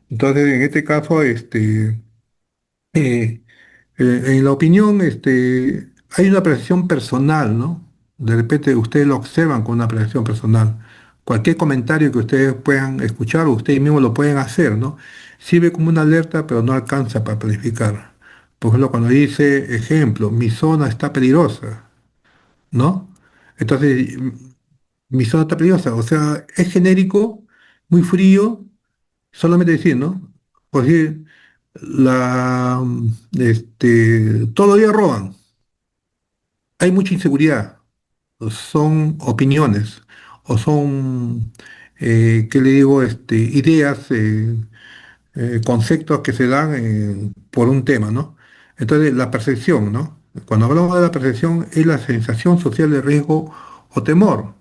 Entonces, en este caso, eh, en la opinión, hay una apreciación personal, ¿no? De repente ustedes lo observan con una apreciación personal. Cualquier comentario que ustedes puedan escuchar, ustedes mismos lo pueden hacer, ¿no? Sirve como una alerta, pero no alcanza para planificar. Por ejemplo, cuando dice, ejemplo, mi zona está peligrosa, ¿no? Entonces, mi zona está peligrosa, o sea, es genérico, muy frío, solamente decir, ¿no? Por decir, todos los días roban, hay mucha inseguridad, son opiniones o son, ¿qué le digo? Ideas, conceptos que se dan por un tema, ¿no? Entonces, la percepción, ¿no? Cuando hablamos de la percepción es la sensación social de riesgo o temor.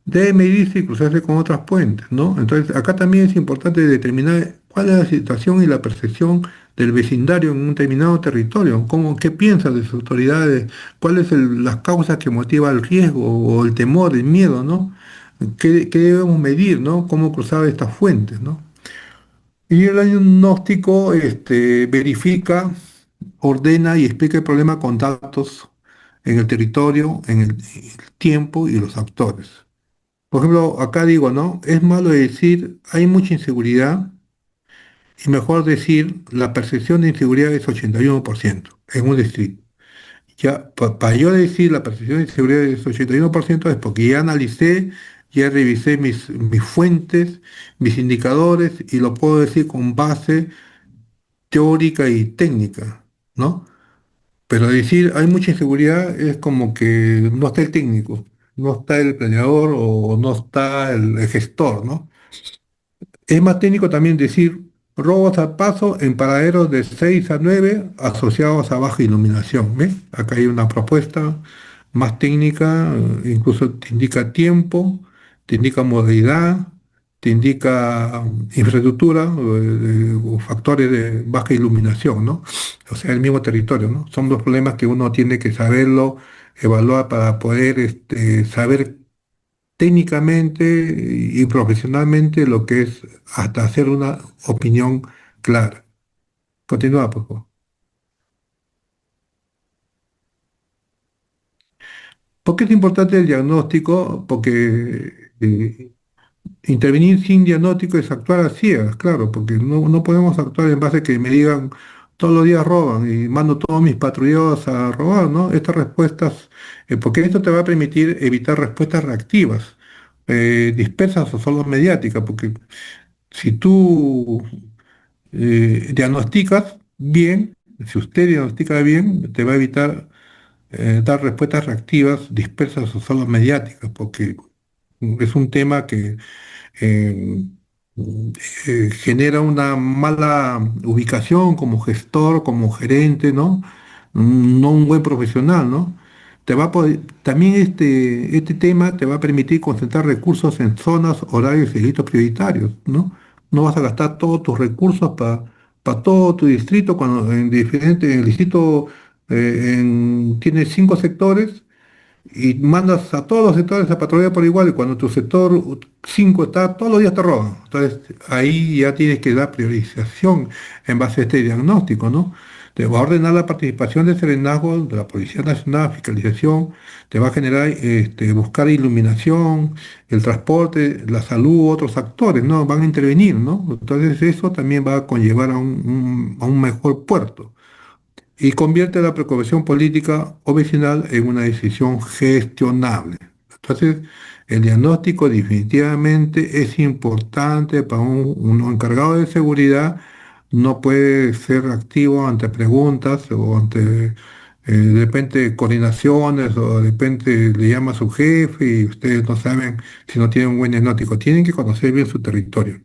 Debe medirse y cruzarse con otras puentes, ¿no? Entonces, acá también es importante determinar cuál es la situación y la percepción del vecindario en un determinado territorio, qué piensan de sus autoridades, cuáles son las causas que motivan el riesgo o el temor, el miedo, ¿no? ¿Qué debemos medir, ¿no? Cómo cruzar estas fuentes, ¿no? Y el diagnóstico verifica, ordena y explica el problema con datos en el territorio, en el tiempo y los actores. Por ejemplo, acá digo, ¿no? Es malo decir hay mucha inseguridad y mejor decir la percepción de inseguridad es 81% en un distrito. Ya, para yo decir la percepción de inseguridad es 81% es porque ya analicé, ya revisé mis fuentes, mis indicadores y lo puedo decir con base teórica y técnica, ¿no? Pero decir hay mucha inseguridad es como que no está el técnico, no está el planeador o no está el gestor, ¿no? Es más técnico también decir robos al paso en paraderos de 6 a 9 asociados a baja iluminación. ¿Ves? Acá hay una propuesta más técnica, incluso te indica tiempo, te indica modalidad, te indica infraestructura o factores de baja iluminación, ¿no? O sea, el mismo territorio, ¿no? Son los problemas que uno tiene que saberlo, evaluar para poder saber técnicamente y profesionalmente lo que es hasta hacer una opinión clara. Continúa, por favor. ¿Por qué es importante el diagnóstico? Porque intervenir sin diagnóstico es actuar a ciegas, claro, porque no podemos actuar en base a que me digan todos los días roban y mando todos mis patrulleros a robar, ¿no? Estas respuestas, porque esto te va a permitir evitar respuestas reactivas, dispersas o solo mediáticas, porque si tú diagnosticas bien, si usted diagnostica bien, te va a evitar dar respuestas reactivas, dispersas o solo mediáticas, porque es un tema que eh, genera una mala ubicación como gestor, como gerente, ¿no? No un buen profesional, ¿no? También este tema te va a permitir concentrar recursos en zonas, horarios y delitos prioritarios, ¿no? No vas a gastar todos tus recursos para todo tu distrito, cuando en el distrito tiene 5 sectores y mandas a todos los sectores a patrullar por igual y cuando tu sector 5 está, todos los días te roban. Entonces ahí ya tienes que dar priorización en base a este diagnóstico, ¿no? Te va a ordenar la participación de serenazgo de la Policía Nacional, fiscalización, te va a generar, buscar iluminación, el transporte, la salud, otros actores, ¿no? Van a intervenir, ¿no? Entonces eso también va a conllevar a un mejor puerto y convierte la preocupación política o vecinal en una decisión gestionable. Entonces, el diagnóstico definitivamente es importante para un encargado de seguridad, no puede ser activo ante preguntas o ante de repente coordinaciones o de repente le llama a su jefe y ustedes no saben si no tienen un buen diagnóstico. Tienen que conocer bien su territorio.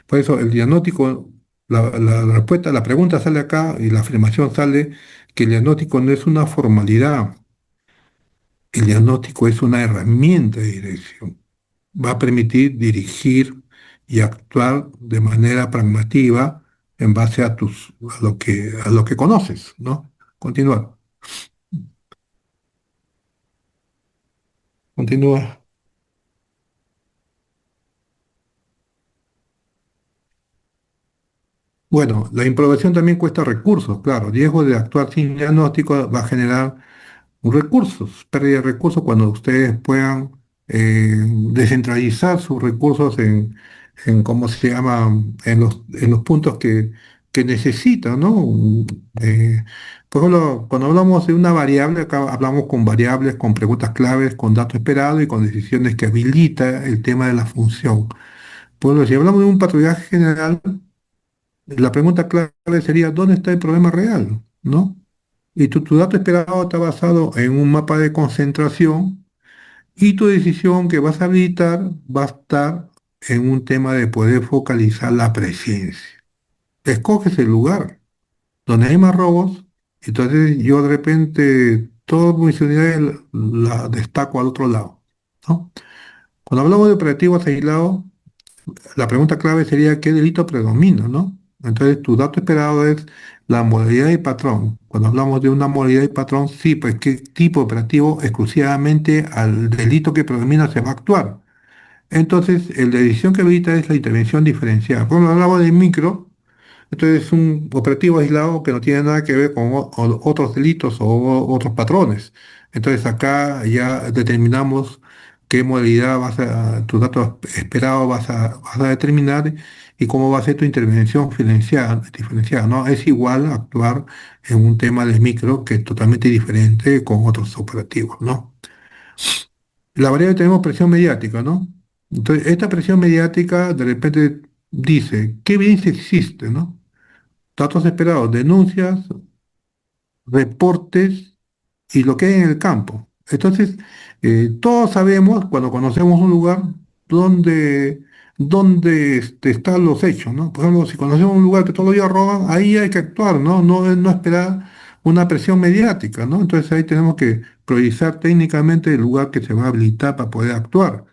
Por eso el diagnóstico, la respuesta, la pregunta sale acá y la afirmación sale que el diagnóstico no es una formalidad, el diagnóstico es una herramienta de dirección. Va a permitir dirigir y actuar de manera pragmativa en base a lo que conoces, ¿no? Continuar, continúa. Bueno, la improvisación también cuesta recursos, claro. Riesgo de actuar sin diagnóstico va a generar recursos, pérdida de recursos cuando ustedes puedan descentralizar sus recursos ¿cómo se llama? En los puntos que necesitan, ¿no? Eh, por ejemplo, cuando hablamos de una variable, acá hablamos con variables, con preguntas claves, con datos esperados y con decisiones que habilita el tema de la función. Por ejemplo, si hablamos de un patrullaje general, la pregunta clave sería, ¿dónde está el problema real? ¿No? Y tu dato esperado está basado en un mapa de concentración y tu decisión que vas a habilitar va a estar en un tema de poder focalizar la presencia. Escoges el lugar donde hay más robos, entonces yo de repente todas mis unidades la destaco al otro lado, ¿no? Cuando hablamos de operativos aislados, la pregunta clave sería qué delito predomina, ¿no? Entonces, tu dato esperado es la modalidad y patrón. Cuando hablamos de una modalidad y patrón, sí, pues qué tipo operativo exclusivamente al delito que predomina se va a actuar. Entonces, la decisión que habilita es la intervención diferenciada. Cuando hablamos de micro, entonces es un operativo aislado que no tiene nada que ver con otros delitos o otros patrones. Entonces, acá ya determinamos qué modalidad tus datos esperados vas a determinar y cómo va a ser tu intervención diferenciada, ¿no? Es igual actuar en un tema de micro que es totalmente diferente con otros operativos, ¿no? La variable tenemos presión mediática, ¿no? Entonces, esta presión mediática de repente dice, ¿qué evidencia existe, no? Datos esperados, denuncias, reportes y lo que hay en el campo. Entonces, todos sabemos, cuando conocemos un lugar, dónde están los hechos, ¿no? Por ejemplo, si conocemos un lugar que todos los días roban, ahí hay que actuar, ¿no? No esperar una presión mediática, ¿no? Entonces ahí tenemos que priorizar técnicamente el lugar que se va a habilitar para poder actuar.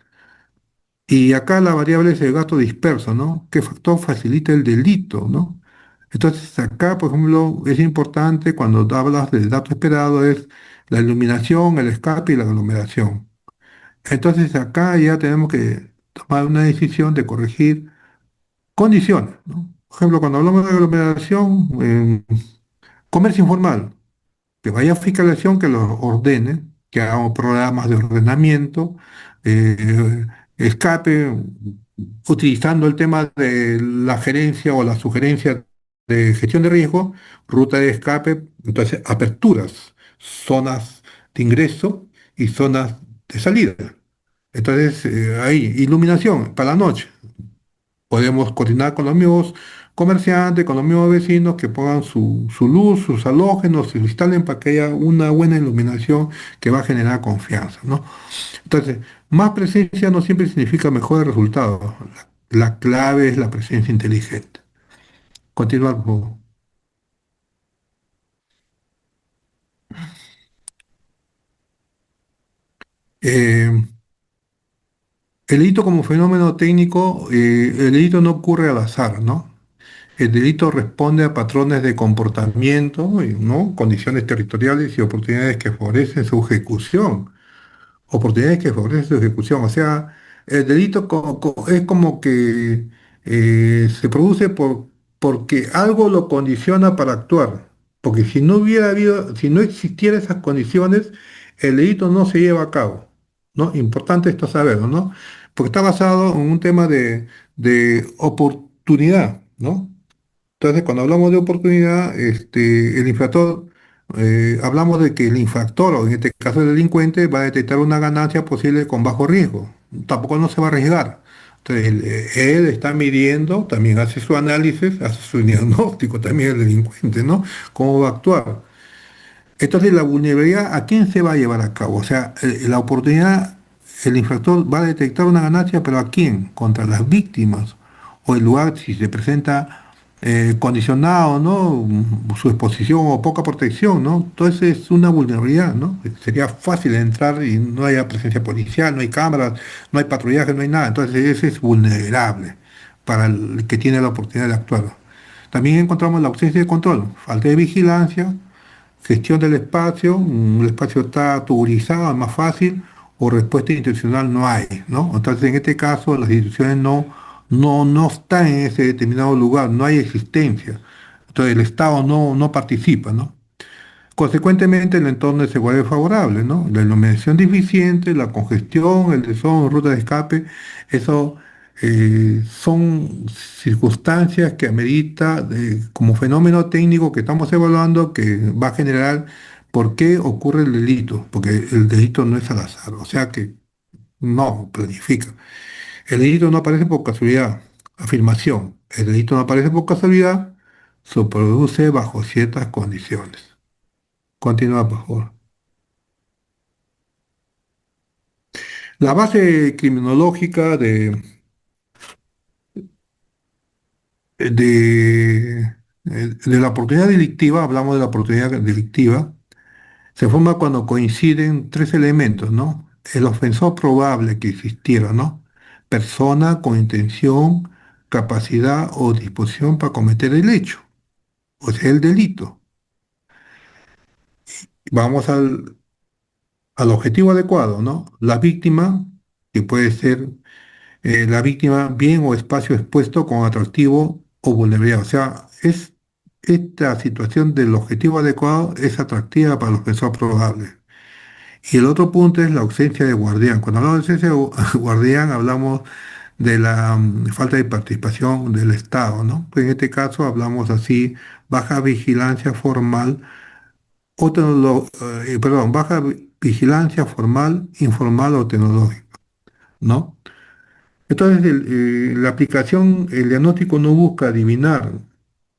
Y acá la variable es el gasto disperso, ¿no? ¿Qué factor facilita el delito, ¿no? Entonces acá, por ejemplo, es importante cuando hablas del dato esperado es la iluminación, el escape y la aglomeración. Entonces acá ya tenemos que tomar una decisión de corregir condiciones, ¿no? Por ejemplo, cuando hablamos de aglomeración, comercio informal, que vaya fiscalización que lo ordene, que hagamos programas de ordenamiento, eh, escape, utilizando el tema de la gerencia o la sugerencia de gestión de riesgo, ruta de escape, entonces aperturas, zonas de ingreso y zonas de salida. Entonces, ahí, iluminación para la noche. Podemos coordinar con los mismos comerciantes, con los mismos vecinos que pongan su luz, sus halógenos, se instalen para que haya una buena iluminación que va a generar confianza, ¿no? Entonces, más presencia no siempre significa mejores resultados. La clave es la presencia inteligente. Continuar, por favor. Eh, el delito como fenómeno técnico, el delito no ocurre al azar, ¿no? El delito responde a patrones de comportamiento, ¿no? Condiciones territoriales y oportunidades que favorecen su ejecución. Oportunidades que favorecen su ejecución. O sea, el delito es como que se produce porque algo lo condiciona para actuar. Porque si no hubiera habido, si no existieran esas condiciones, el delito no se lleva a cabo, ¿no? Importante esto saberlo, ¿no? Porque está basado en un tema de oportunidad, ¿no? Entonces, cuando hablamos de oportunidad, el infractor, hablamos de que el infractor, o en este caso el delincuente, va a detectar una ganancia posible con bajo riesgo. Tampoco no se va a arriesgar. Entonces, él está midiendo, también hace su análisis, hace su diagnóstico también el delincuente, ¿no? ¿Cómo va a actuar? Entonces, la vulnerabilidad, ¿a quién se va a llevar a cabo? O sea, la oportunidad, el infractor va a detectar una ganancia, pero ¿a quién? Contra las víctimas. O el lugar, si se presenta condicionado, ¿no? Su exposición o poca protección, ¿no? Entonces es una vulnerabilidad, ¿no? Sería fácil entrar y no haya presencia policial, no hay cámaras, no hay patrullaje, no hay nada. Entonces ese es vulnerable para el que tiene la oportunidad de actuar. También encontramos la ausencia de control, falta de vigilancia, gestión del espacio, el espacio está tuburizado, es más fácil, o respuesta institucional no hay, ¿no? Entonces, en este caso, las instituciones no están en ese determinado lugar, no hay existencia. Entonces, el Estado no participa, ¿no? Consecuentemente, el entorno se vuelve favorable, ¿no? La iluminación deficiente, la congestión, el desorden, ruta de escape, eso son circunstancias que amerita como fenómeno técnico que estamos evaluando que va a generar por qué ocurre el delito, porque el delito no es al azar, o sea que no planifica. El delito no aparece por casualidad, afirmación. El delito no aparece por casualidad, se produce bajo ciertas condiciones. Continúa, por favor. La base criminológica de la oportunidad delictiva, hablamos de la oportunidad delictiva, se forma cuando coinciden tres elementos, ¿no? El ofensor probable que existiera, ¿no? Persona con intención, capacidad o disposición para cometer el hecho, o sea, el delito. Vamos al objetivo adecuado, ¿no? La víctima, que puede ser la víctima bien o espacio expuesto con atractivo o vulnerabilidad. O sea, esta situación del objetivo adecuado es atractiva para los que son probables. Y el otro punto es la ausencia de guardián. Cuando hablamos de ausencia de guardián, hablamos de la falta de participación del Estado, ¿no? Pues en este caso hablamos así, baja vigilancia formal, perdón, baja vigilancia formal, informal o tecnológica, ¿no? Entonces, la aplicación, el diagnóstico no busca adivinar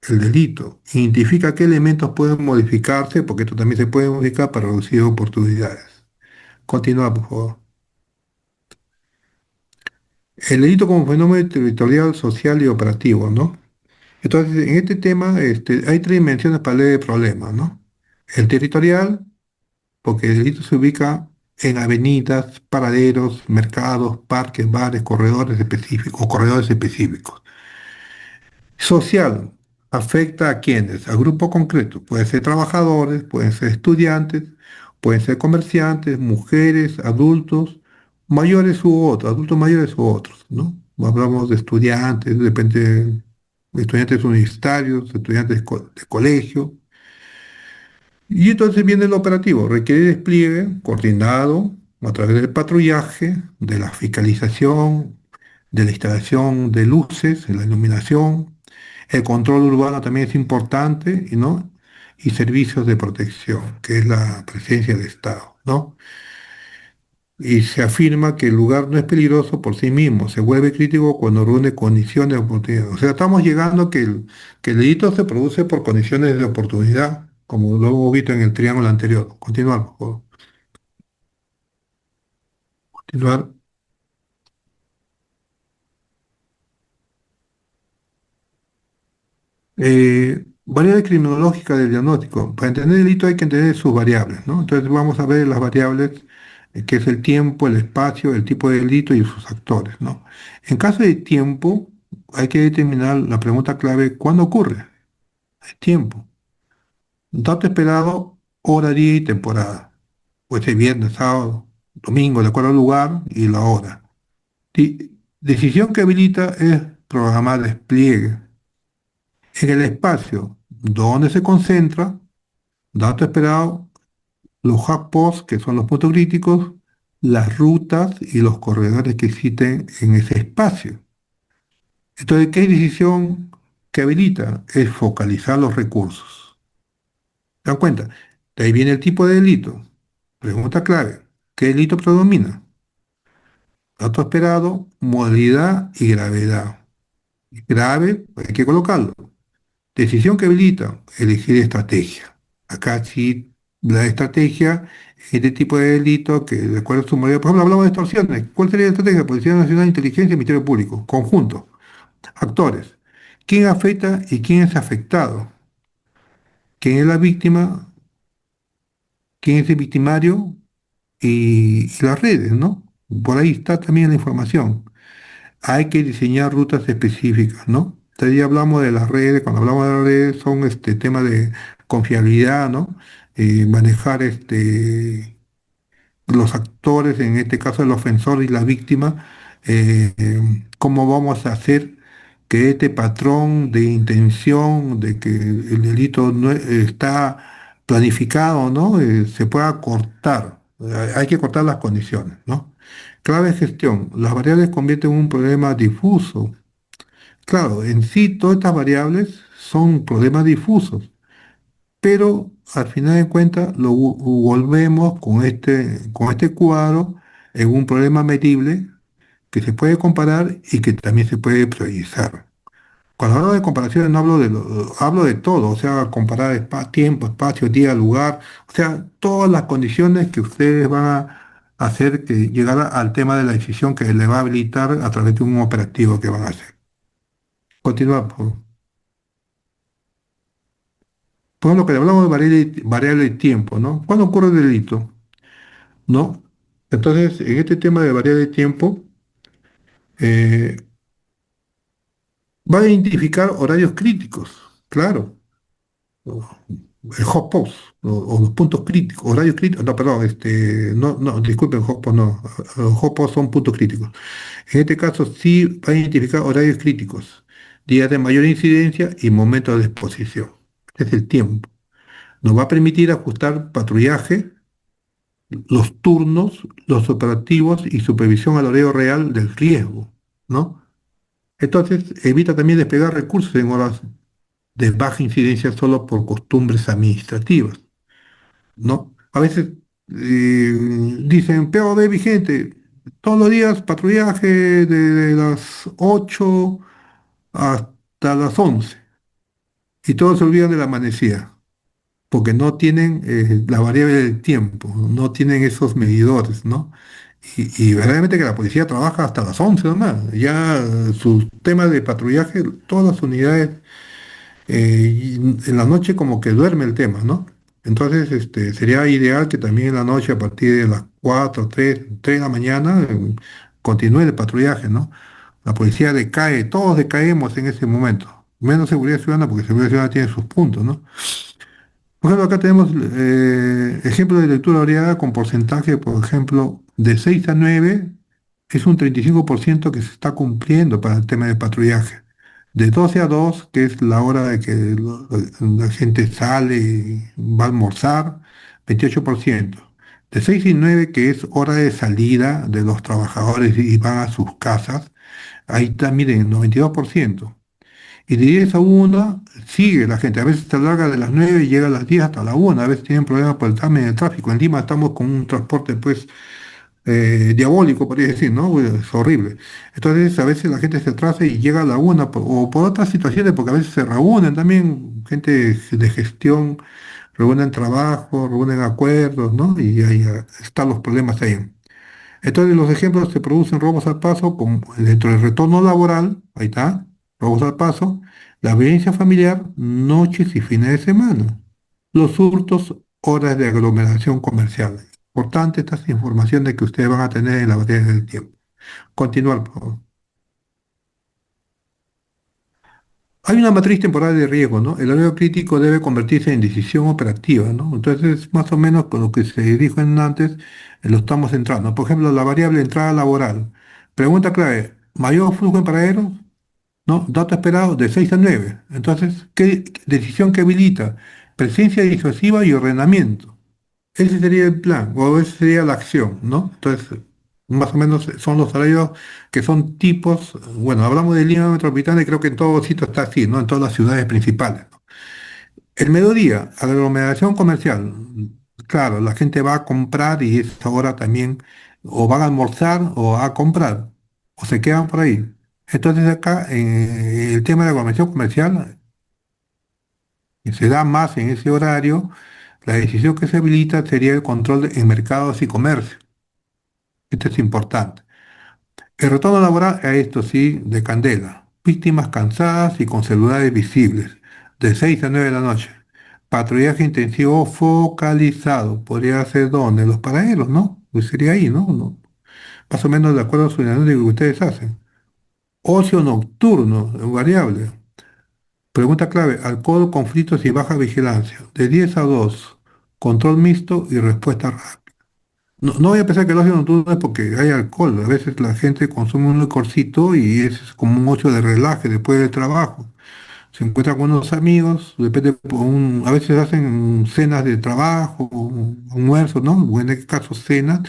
el delito, identifica qué elementos pueden modificarse, porque esto también se puede modificar para reducir oportunidades. Continúa, por favor. El delito como fenómeno territorial, social y operativo, ¿no? Entonces, en este tema hay tres dimensiones para leer el problema, ¿no? El territorial, porque el delito se ubica en avenidas, paraderos, mercados, parques, bares, corredores específicos o corredores específicos. Social, afecta a quienes, a grupos concretos, pueden ser trabajadores, pueden ser estudiantes, pueden ser comerciantes, mujeres, adultos, mayores u otros, adultos mayores u otros, ¿no? Hablamos de estudiantes, depende de estudiantes universitarios, estudiantes de colegio. Y entonces viene el operativo, requiere despliegue coordinado a través del patrullaje, de la fiscalización, de la instalación de luces, de la iluminación. El control urbano también es importante, ¿no? Y servicios de protección, que es la presencia del Estado, ¿no? Y se afirma que el lugar no es peligroso por sí mismo, se vuelve crítico cuando reúne condiciones de oportunidad. O sea, estamos llegando a que el delito se produce por condiciones de oportunidad, como lo hemos visto en el triángulo anterior. Continuar, por favor. Continuar. Variable criminológica del diagnóstico. Para entender el delito hay que entender sus variables, ¿no? Entonces vamos a ver las variables, que es el tiempo, el espacio, el tipo de delito y sus actores, ¿no? En caso de tiempo, hay que determinar la pregunta clave, ¿cuándo ocurre? El tiempo. Dato esperado, hora, día y temporada. Puede ser viernes, sábado, domingo, de acuerdo al lugar y la hora. Decisión que habilita es programar despliegue. En el espacio donde se concentra, dato esperado, los hotpots, que son los puntos críticos, las rutas y los corredores que existen en ese espacio. Entonces, ¿qué decisión que habilita? Es focalizar los recursos. ¿Se dan cuenta? De ahí viene el tipo de delito. Pregunta clave. ¿Qué delito predomina? Dato esperado, modalidad y gravedad. Grave, hay que colocarlo. Decisión que habilita, elegir estrategia. Acá sí, la estrategia, este tipo de delito que de acuerdo a su modalidad, por ejemplo, hablamos de extorsiones. ¿Cuál sería la estrategia? Policía Nacional, Inteligencia y Ministerio Público. Conjunto. Actores. ¿Quién afecta y quién es afectado? ¿Quién es la víctima? ¿Quién es el victimario? Y las redes, ¿no? Por ahí está también la información. Hay que diseñar rutas específicas, ¿no? Entonces ya hablamos de las redes, cuando hablamos de las redes son temas de confiabilidad, ¿no? Manejar los actores, en este caso el ofensor y la víctima, cómo vamos a hacer que este patrón de intención de que el delito no está planificado, ¿no? Se pueda cortar. Hay que cortar las condiciones, ¿no? Clave de gestión. Las variables convierten en un problema difuso. Claro, en sí todas estas variables son problemas difusos, pero al final de cuentas lo volvemos con este cuadro en un problema medible que se puede comparar y que también se puede priorizar. Cuando hablo de comparaciones no hablo hablo de todo, o sea, comparar tiempo, espacio, día, lugar, o sea, todas las condiciones que ustedes van a hacer que llegar al tema de la decisión que le va a habilitar a través de un operativo que van a hacer. Continúa, por lo que hablamos de variable de tiempo, ¿no? ¿Cuándo ocurre el delito? ¿No? Entonces, en este tema de variable de tiempo, eh, va a identificar horarios críticos, claro. El hotspot o los puntos críticos, horarios críticos, no, perdón, no, disculpen, hotspot no, los hotspot son puntos críticos. En este caso sí va a identificar horarios críticos, días de mayor incidencia y momentos de exposición. Este es el tiempo. Nos va a permitir ajustar patrullaje, los turnos, los operativos y supervisión al horario real del riesgo, ¿no? Entonces, evita también desplegar recursos en horas de baja incidencia solo por costumbres administrativas, ¿no? A veces dicen POD vigente, todos los días patrullaje de las 8 hasta las 11 y todos se olvidan de la amanecida, porque no tienen la variable del tiempo, no tienen esos medidores, ¿no? Y verdaderamente que la policía trabaja hasta las 11 nomás. Ya sus temas de patrullaje, todas las unidades, y en la noche como que duerme el tema, ¿no? Entonces, sería ideal que también en la noche, a partir de las 4 3 de la mañana, continúe el patrullaje, ¿no? La policía decae, todos decaemos en ese momento. Menos seguridad ciudadana, porque seguridad ciudadana tiene sus puntos, ¿no? Por ejemplo, acá tenemos ejemplos de lectura variada con porcentaje, por ejemplo, de 6 a 9 es un 35% que se está cumpliendo para el tema de patrullaje. De 12 a 2, que es la hora de que la gente sale y va a almorzar, 28%. De 6 y 9, que es hora de salida de los trabajadores y van a sus casas, ahí está, miren, 92%. Y de 10 a 1 sigue la gente. A veces se larga de las 9 y llega a las 10 hasta la 1. A veces tienen problemas por el trámite del tráfico. En Lima estamos con un transporte pues diabólico, podría decir, ¿no? Es horrible. Entonces a veces la gente se atrasa y llega a la 1 o por otras situaciones, porque a veces se reúnen también, gente de gestión, reúnen trabajo, reúnen acuerdos, ¿no? Y ahí están los problemas ahí. Entonces los ejemplos se producen robos al paso, como dentro del retorno laboral, ahí está, robos al paso, la violencia familiar, noches y fines de semana, los hurtos, horas de aglomeración comercial. Importante estas informaciones que ustedes van a tener en la batalla del tiempo. Continuar, por favor. Hay una matriz temporal de riesgo, ¿no? El horario crítico debe convertirse en decisión operativa, ¿no? Entonces, más o menos con lo que se dijo en antes, lo estamos entrando. Por ejemplo, la variable entrada laboral. Pregunta clave, ¿mayor flujo en paraderos? ¿No? Dato esperado de 6 a 9. Entonces, ¿qué decisión que habilita? Presencia disuasiva y ordenamiento. Ese sería el plan, o esa sería la acción, ¿no? Entonces, más o menos son los horarios que son tipos, bueno, hablamos de Lima metropolitana y creo que en todo sitio está así, ¿no? En todas las ciudades principales. El mediodía, aglomeración comercial. Claro, la gente va a comprar y es ahora también, o van a almorzar o a comprar, o se quedan por ahí. Entonces acá el tema de la aglomeración comercial se da más en ese horario. La decisión que se habilita sería el control en mercados y comercio. Esto es importante. El retorno laboral, a esto sí, de candela. Víctimas cansadas y con celulares visibles, de 6 a 9 de la noche. Patrullaje intensivo focalizado. Podría ser donde, en los paraderos, ¿no? Pues sería ahí, ¿no? Más o menos de acuerdo a su diagnóstico que ustedes hacen. Ocio nocturno, variable. Pregunta clave, alcohol, conflictos y baja vigilancia. De 10 a 2, control mixto y respuesta rápida. No, no voy a pensar que el ocio nocturno es porque hay alcohol. A veces la gente consume un licorcito y es como un ocio de relaje después del trabajo. Se encuentra con unos amigos, depende, a veces hacen cenas de trabajo, almuerzos, ¿no? O en este caso cenas,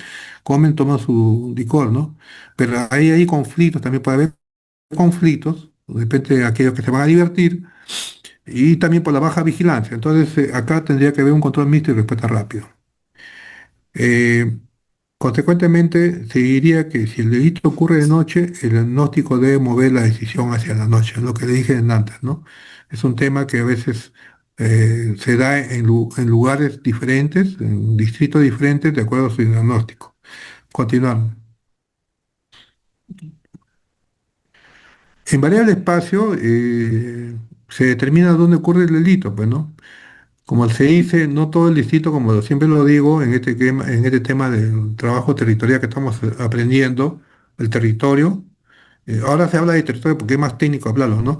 comen, toman su licor, ¿no? Pero hay conflictos, también puede haber conflictos, depende de aquellos que se van a divertir, y también por la baja vigilancia. Entonces, acá tendría que haber un control mixto y respuesta rápida. Eh, Consecuentemente, se diría que si el delito ocurre de noche, el diagnóstico debe mover la decisión hacia la noche, es lo que le dije antes, ¿no? Es un tema que a veces se da en lugares diferentes, en distritos diferentes, de acuerdo a su diagnóstico. Continuamos. En variable espacio se determina dónde ocurre el delito, pues, ¿no? Como se dice, no todo el distrito, como siempre lo digo, en este tema del trabajo territorial que estamos aprendiendo, el territorio, ahora se habla de territorio porque es más técnico hablarlo, ¿no?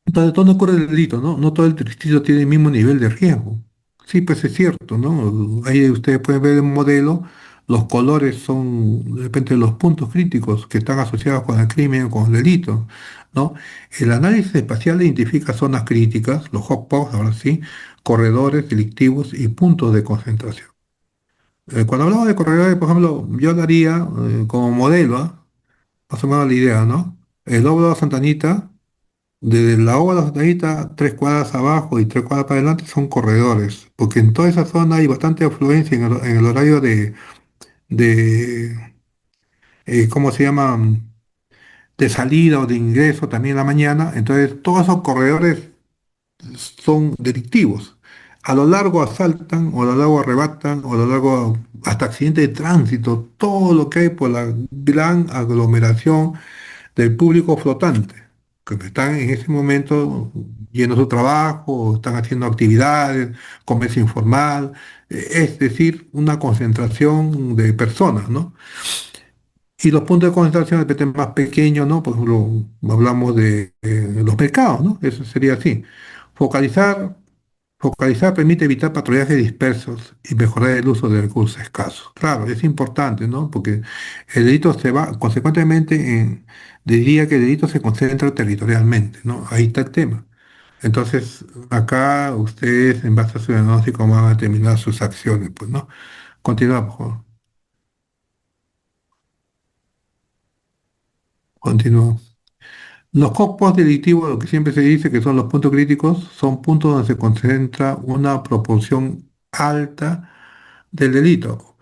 Entonces, ¿dónde ocurre el delito, no? No todo el distrito tiene el mismo nivel de riesgo. Sí, pues es cierto, ¿no? Ahí ustedes pueden ver el modelo, los colores son, de repente, los puntos críticos que están asociados con el crimen o con el delito, ¿no? El análisis espacial identifica zonas críticas, los hotspots, ahora sí, corredores delictivos y puntos de concentración. Cuando hablamos de corredores, por ejemplo, yo daría como modelo, ¿ah? Más o menos la idea, ¿no? El óvalo de Santa Anita, desde la óvalo de Santa Anita, 3 cuadras abajo y 3 cuadras para adelante son corredores, porque en toda esa zona hay bastante afluencia en el horario de ¿cómo se llama? De salida o de ingreso también en la mañana. Entonces, todos esos corredores son delictivos. A lo largo asaltan, o a lo largo arrebatan, o a lo largo hasta accidentes de tránsito, todo lo que hay por la gran aglomeración del público flotante, que están en ese momento yendo a su trabajo, están haciendo actividades, comercio informal, es decir, una concentración de personas, ¿no? Y los puntos de concentración de repente más pequeños, ¿no? Por ejemplo, hablamos de los mercados, ¿no? Eso sería así. Focalizar, focalizar permite evitar patrullajes dispersos y mejorar el uso de recursos escasos. Claro, es importante, ¿no? Porque el delito se va, consecuentemente, diría que el delito se concentra territorialmente, ¿no? Ahí está el tema. Entonces, acá ustedes, en base a su diagnóstico, van a determinar sus acciones, pues, ¿no? Continúa, por favor. Continúa. Los copos delictivos, lo que siempre se dice que son los puntos críticos, son puntos donde se concentra una proporción alta del delito.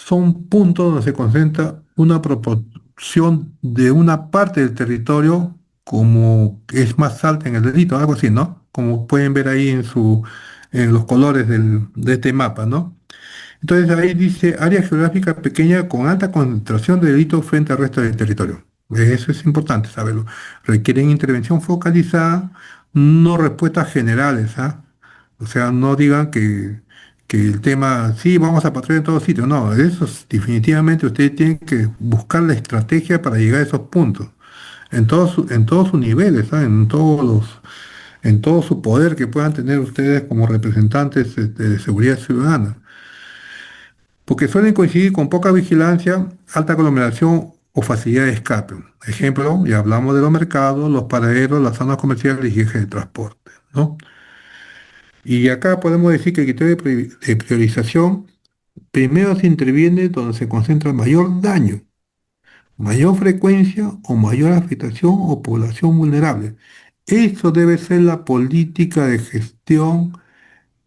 Son puntos donde se concentra una proporción de una parte del territorio como que es más alta en el delito, algo así, ¿no? Como pueden ver ahí en los colores de este mapa, ¿no? Entonces ahí dice área geográfica pequeña con alta concentración de delitos frente al resto del territorio. Eso es importante saberlo. Requieren intervención focalizada, no respuestas generales, ¿ah? O sea, no digan que el tema, sí, vamos a patrullar en todos sitios. No, definitivamente ustedes tienen que buscar la estrategia para llegar a esos puntos, en todos sus niveles, ¿ah? En todo su poder que puedan tener ustedes como representantes de seguridad ciudadana porque suelen coincidir con poca vigilancia, alta aglomeración o facilidad de escape. Ejemplo, ya hablamos de los mercados, los paraderos, las zonas comerciales y ejes de transporte, ¿no? Y acá podemos decir que el criterio de priorización primero se interviene donde se concentra mayor daño, mayor frecuencia o mayor afectación o población vulnerable. Eso debe ser la política de gestión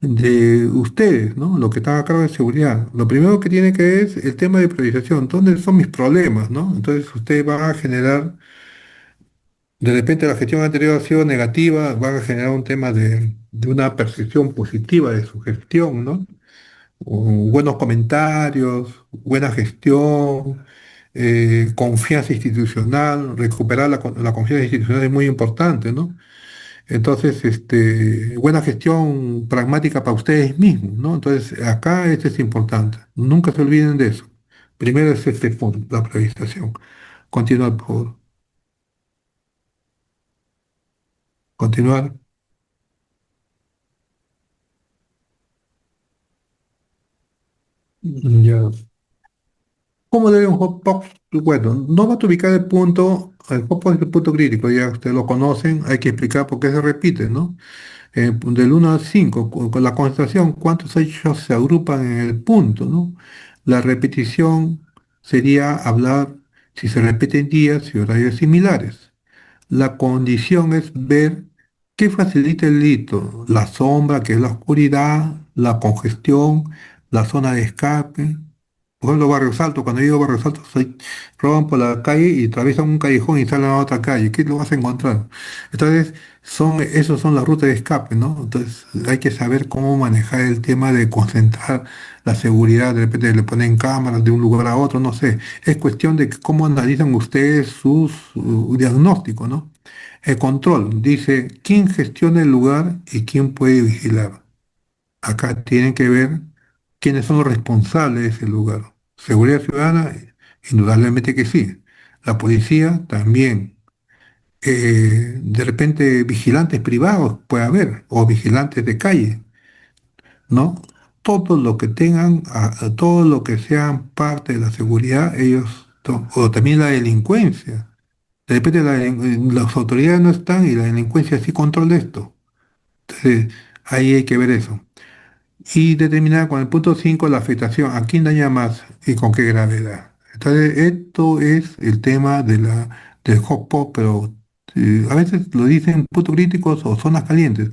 de ustedes, ¿no? Lo que están a cargo de seguridad. Lo primero que tiene que ver es el tema de priorización. ¿Dónde son mis problemas, no? Entonces usted va a generar, de repente la gestión anterior ha sido negativa, va a generar un tema de una percepción positiva de su gestión, ¿no? O buenos comentarios, buena gestión, confianza institucional, recuperar la confianza institucional es muy importante, ¿no? Entonces, buena gestión pragmática para ustedes mismos, ¿no? Entonces, acá esto es importante. Nunca se olviden de eso. Primero es este punto, la priorización. Continuar, por favor. Continuar. Ya. ¿Cómo debe un hotspot? Bueno, no va a ubicar el hotspot es el punto crítico, ya ustedes lo conocen, hay que explicar por qué se repite, ¿no? Del 1 al 5 con la concentración, cuántos hechos se agrupan en el punto, ¿no? La repetición sería hablar si se repiten días y horarios similares. La condición es ver qué facilita el delito, la sombra, que es la oscuridad, la congestión, la zona de escape. Por ejemplo, Barrio Salto, cuando yo digo Barrio Salto, roban por la calle y atraviesan un callejón y salen a otra calle. ¿Qué lo vas a encontrar? Entonces, esos son las rutas de escape, ¿no? Entonces, hay que saber cómo manejar el tema de concentrar la seguridad. De repente le ponen cámaras de un lugar a otro, no sé. Es cuestión de cómo analizan ustedes sus diagnósticos, ¿no? El control dice quién gestiona el lugar y quién puede vigilar. Acá tienen que ver quiénes son los responsables de ese lugar. Seguridad ciudadana, indudablemente que sí. La policía también. De repente vigilantes privados puede haber, o vigilantes de calle, ¿no? Todo lo que tengan, todo lo que sean parte de la seguridad, o también la delincuencia. De repente las autoridades no están y la delincuencia sí controla esto. Entonces, ahí hay que ver eso. y determinar con el punto 5 la afectación, a quién daña más y con qué gravedad. Entonces, esto es el tema del hotspot, pero a veces lo dicen puntos críticos o zonas calientes,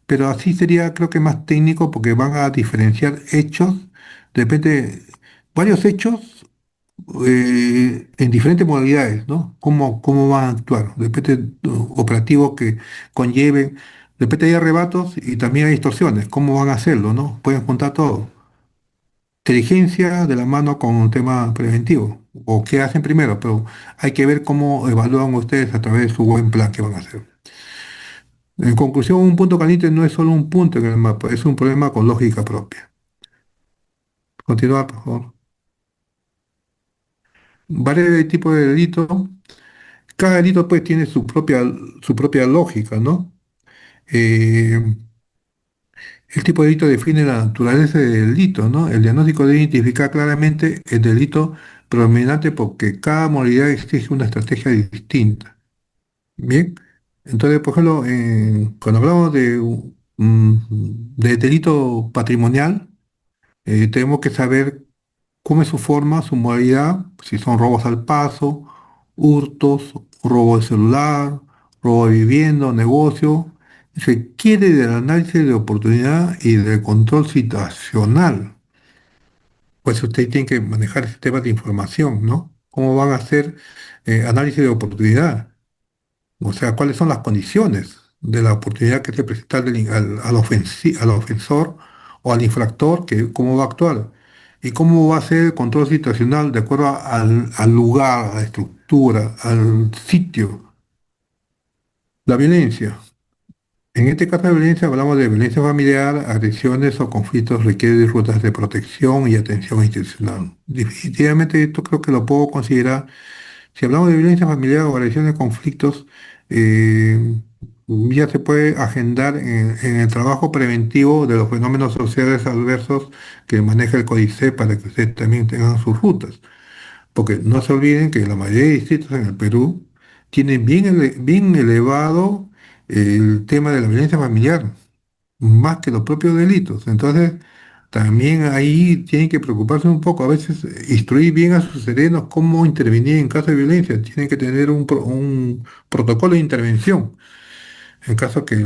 pero así sería creo que más técnico porque van a diferenciar hechos, de repente varios hechos en diferentes modalidades, ¿no? ¿Cómo van a actuar? De repente operativos que conlleven, de repente hay arrebatos y también hay extorsiones, ¿cómo van a hacerlo, no? Pueden juntar todo. Inteligencia de la mano con un tema preventivo, o qué hacen primero, pero hay que ver cómo evalúan ustedes a través de su buen plan que van a hacer. En conclusión, un punto caliente no es solo un punto en el mapa, es un problema con lógica propia. Continuar, por favor. Varios tipos de delito. Cada delito pues tiene su propia lógica, ¿no? Eh, el tipo de delito define la naturaleza del delito, ¿no? El diagnóstico debe identificar claramente el delito predominante porque cada modalidad exige una estrategia distinta. Bien, entonces, por ejemplo, cuando hablamos de delito patrimonial, tenemos que saber cómo es su forma, su modalidad, si son robos al paso, hurtos, robo de celular, robo de vivienda, negocio. Requiere del análisis de oportunidad y del control situacional. Pues usted tiene que manejar sistemas de información, ¿no? ¿Cómo van a hacer análisis de oportunidad? O sea, ¿cuáles son las condiciones de la oportunidad que se presenta al ofensor o al infractor, que, cómo va a actuar? ¿Y cómo va a ser el control situacional de acuerdo al lugar, a la estructura, al sitio? La violencia. En este caso de violencia hablamos de violencia familiar, agresiones o conflictos requieren rutas de protección y atención institucional. Definitivamente esto creo que lo puedo considerar. Si hablamos de violencia familiar o agresiones, conflictos, eh, ya se puede agendar en el trabajo preventivo de los fenómenos sociales adversos que maneja el Códice para que ustedes también tengan sus rutas. Porque no se olviden que la mayoría de distritos en el Perú tienen bien elevado el tema de la violencia familiar, más que los propios delitos. Entonces, también ahí tienen que preocuparse un poco, a veces instruir bien a sus serenos cómo intervenir en caso de violencia. Tienen que tener un protocolo de intervención en caso que...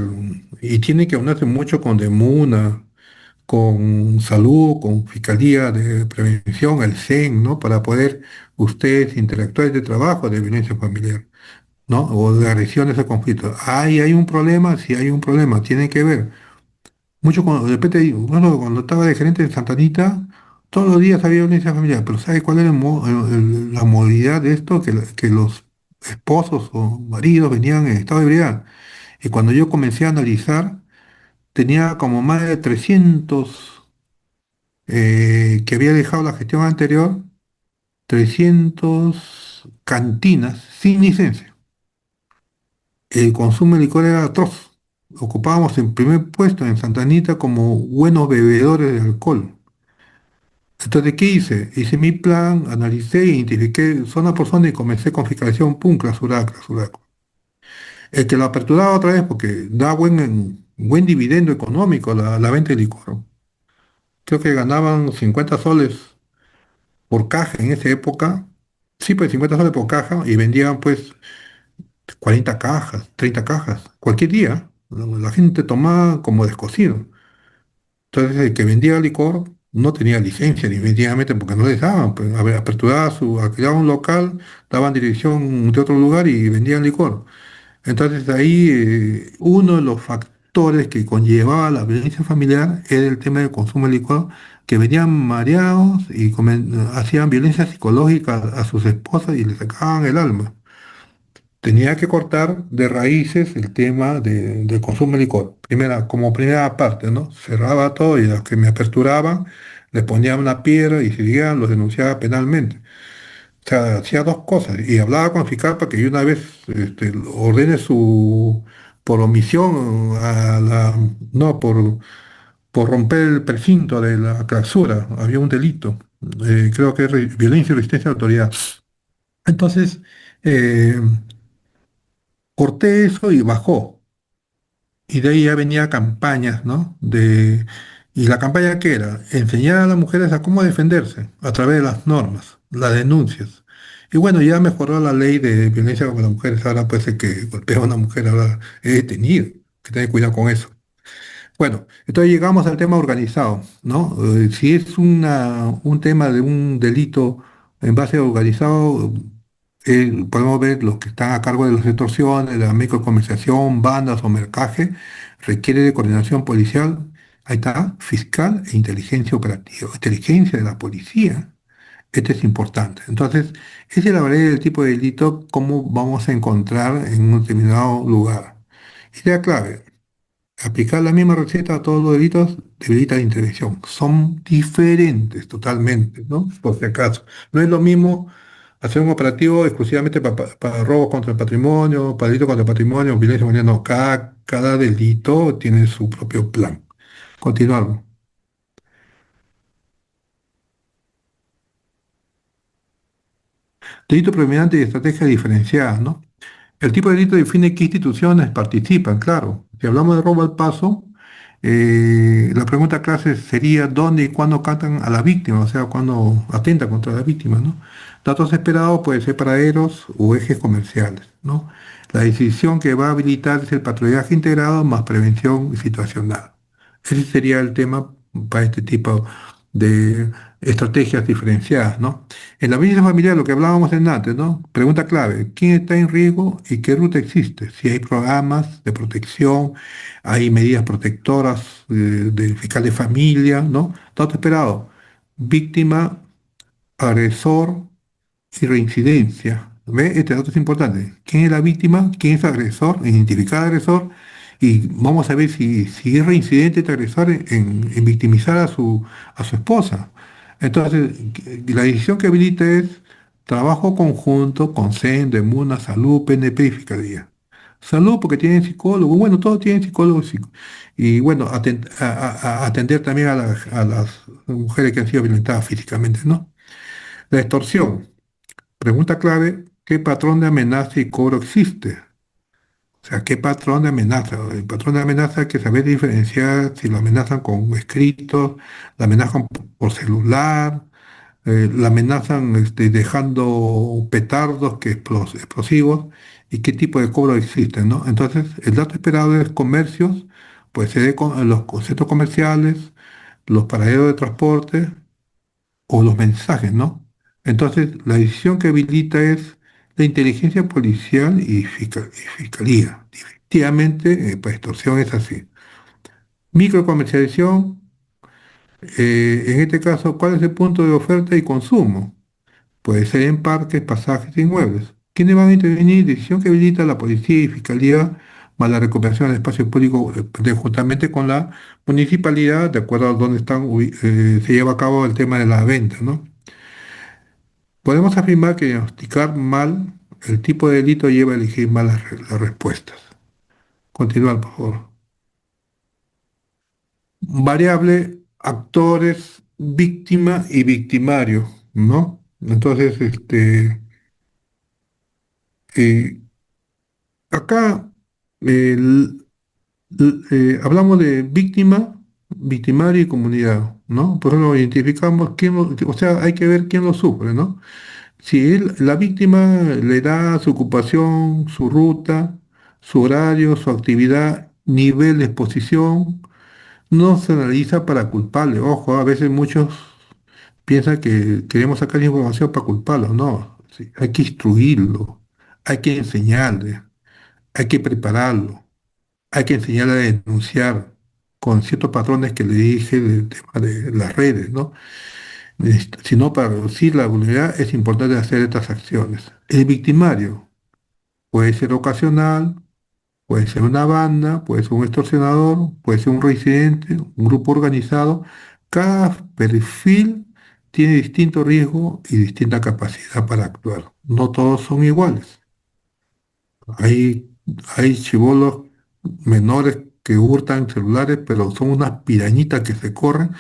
Y tiene que unirse mucho con DEMUNA, con salud, con Fiscalía de Prevención, el CEN, ¿no? Para poder ustedes interactuar de trabajo de violencia familiar, ¿no? O de agresiones o conflictos. Hay un problema, sí hay un problema, tienen que ver. Mucho cuando, de repente, bueno, cuando estaba de gerente en Santa Anita, todos los días había violencia familiar, pero ¿sabe cuál era la modalidad de esto? Que los esposos o maridos venían en estado de ebriedad. Y cuando yo comencé a analizar, tenía como más de 300 que había dejado la gestión anterior, 300 cantinas sin licencia. El consumo de licor era atroz. Ocupábamos el primer puesto en Santa Anita como buenos bebedores de alcohol. Entonces, ¿qué hice? Hice mi plan, analicé, identifiqué zona por zona y comencé con fiscalización, pum, clausuraca, clausuraca. El que lo aperturaba otra vez porque da buen dividendo económico la venta de licor. Creo que ganaban 50 soles por caja en esa época. Sí, pues 50 soles por caja y vendían pues 40 cajas, 30 cajas, cualquier día. La gente tomaba como descosido. Entonces el que vendía licor no tenía licencia definitivamente porque no les daban. Pues, a ver, aperturaba alquilaba un local, daban dirección de otro lugar y vendían licor. Entonces ahí uno de los factores que conllevaba la violencia familiar era el tema del consumo de licor, que venían mareados y hacían violencia psicológica a sus esposas y le sacaban el alma. Tenía que cortar de raíces el tema del consumo de licor. Como primera parte, ¿no? Cerraba todo y a los que me aperturaban les ponía una piedra y si seguían los denunciaba penalmente. O sea, hacía dos cosas y hablaba con el fiscal para que yo una vez ordene por omisión no, por romper el precinto de la clausura, había un delito, creo que es violencia y resistencia a la autoridad. Entonces, eh, corté eso y bajó. Y de ahí ya venía campañas, ¿no? ¿Y la campaña qué era? Enseñar a las mujeres a cómo defenderse a través de las normas, las denuncias. Y bueno, ya mejoró la ley de violencia contra las mujeres. Ahora puede ser que golpea a una mujer, ahora es detenido. Hay que tener cuidado con eso. Bueno, entonces llegamos al tema organizado, ¿no? Si es un tema de un delito en base a organizado, podemos ver los que están a cargo de las extorsiones, de la microcomercialización, bandas o mercaje, requiere de coordinación policial. Ahí está, fiscal e inteligencia operativa, inteligencia de la policía. Este es importante. Entonces, esa es la variedad del tipo de delito, cómo vamos a encontrar en un determinado lugar. Idea clave. Aplicar la misma receta a todos los delitos debilita la intervención. Son diferentes totalmente, ¿no? Por si acaso. No es lo mismo hacer un operativo exclusivamente para robos contra el patrimonio, para delitos contra el patrimonio, violencia familiar. No, cada delito tiene su propio plan. Continuamos. Delito predominante y estrategia diferenciada, ¿no? El tipo de delito define qué instituciones participan, claro. Si hablamos de robo al paso, la pregunta clave sería dónde y cuándo captan a la víctima, o sea, cuándo atenta contra la víctima, ¿no? Datos esperados pueden ser paraderos o ejes comerciales, ¿no? La decisión que va a habilitar es el patrullaje integrado más prevención situacional. Ese sería el tema para este tipo de estrategias diferenciadas, ¿no? En la violencia familiar, lo que hablábamos en antes, ¿no? Pregunta clave, ¿quién está en riesgo y qué ruta existe? Si hay programas de protección, hay medidas protectoras del fiscal de familia, ¿no? Todo esperado. Víctima, agresor y reincidencia. ¿Ve? Este dato es importante. ¿Quién es la víctima? ¿Quién es el agresor? Identificar al agresor y vamos a ver si es reincidente este agresor en victimizar a su esposa. Entonces, la decisión que habilita es trabajo conjunto con CEN, Muna, Salud, PNP y Fiscalía. Salud porque tienen psicólogo, bueno, todos tienen psicólogo y bueno, atender también a las mujeres que han sido violentadas físicamente, ¿no? La extorsión. Pregunta clave, ¿qué patrón de amenaza y cobro existe? O sea, ¿qué patrón de amenaza? El patrón de amenaza hay que saber diferenciar si lo amenazan con escritos, la amenazan por celular, la amenazan dejando petardos que explosivos y qué tipo de cobro existen, ¿no? Entonces, el dato esperado es comercios, pues se ve con los conceptos comerciales, los paraderos de transporte, o los mensajes, ¿no? Entonces, la decisión que habilita es la inteligencia policial y fiscalía. Efectivamente, para extorsión es así. Microcomercialización, en este caso, ¿cuál es el punto de oferta y consumo? Puede ser en parques, pasajes e inmuebles. ¿Quiénes van a intervenir? Decisión que habilita la policía y fiscalía, más la recuperación del espacio público, juntamente con la municipalidad, de acuerdo a dónde se lleva a cabo el tema de la venta, ¿no? Podemos afirmar que diagnosticar mal el tipo de delito lleva a elegir mal las respuestas. Continuar, por favor. Variable, actores, víctima y victimario, ¿no? Entonces, eh, acá el- hablamos de víctima, victimario y comunidad, ¿no? Por eso identificamos o sea, hay que ver quién lo sufre, ¿no? Si la víctima le da su ocupación, su ruta, su horario, su actividad, nivel de exposición, no se analiza para culparle. Ojo, a veces muchos piensan que queremos sacar información para culparlo. No, sí, hay que instruirlo, hay que enseñarle, hay que prepararlo, hay que enseñarle a denunciar con ciertos patrones que le dije del tema de las redes, ¿no? Si no, para reducir la vulnerabilidad es importante hacer estas acciones. El victimario puede ser ocasional, puede ser una banda, puede ser un extorsionador, puede ser un reincidente, un grupo organizado. Cada perfil tiene distinto riesgo y distinta capacidad para actuar. No todos son iguales. Hay, hay chibolos menores que hurtan celulares, pero son unas pirañitas que se corren,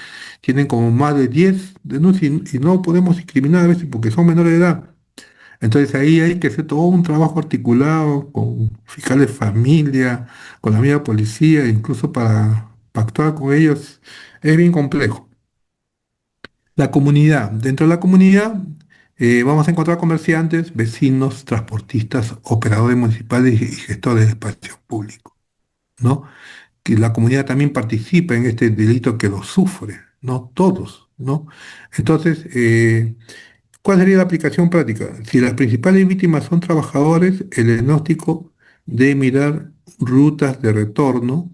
tienen como más de 10 denuncias y no podemos discriminar a veces porque son menores de edad. Entonces ahí hay que hacer todo un trabajo articulado con fiscales de familia, con la misma policía, incluso actuar con ellos es bien complejo. La comunidad. Dentro de la comunidad vamos a encontrar comerciantes, vecinos, transportistas, operadores municipales y gestores de espacios públicos, ¿no? Que la comunidad también participa en este delito que lo sufre, no todos, ¿no? Entonces, ¿cuál sería la aplicación práctica? Si las principales víctimas son trabajadores, el diagnóstico de mirar rutas de retorno.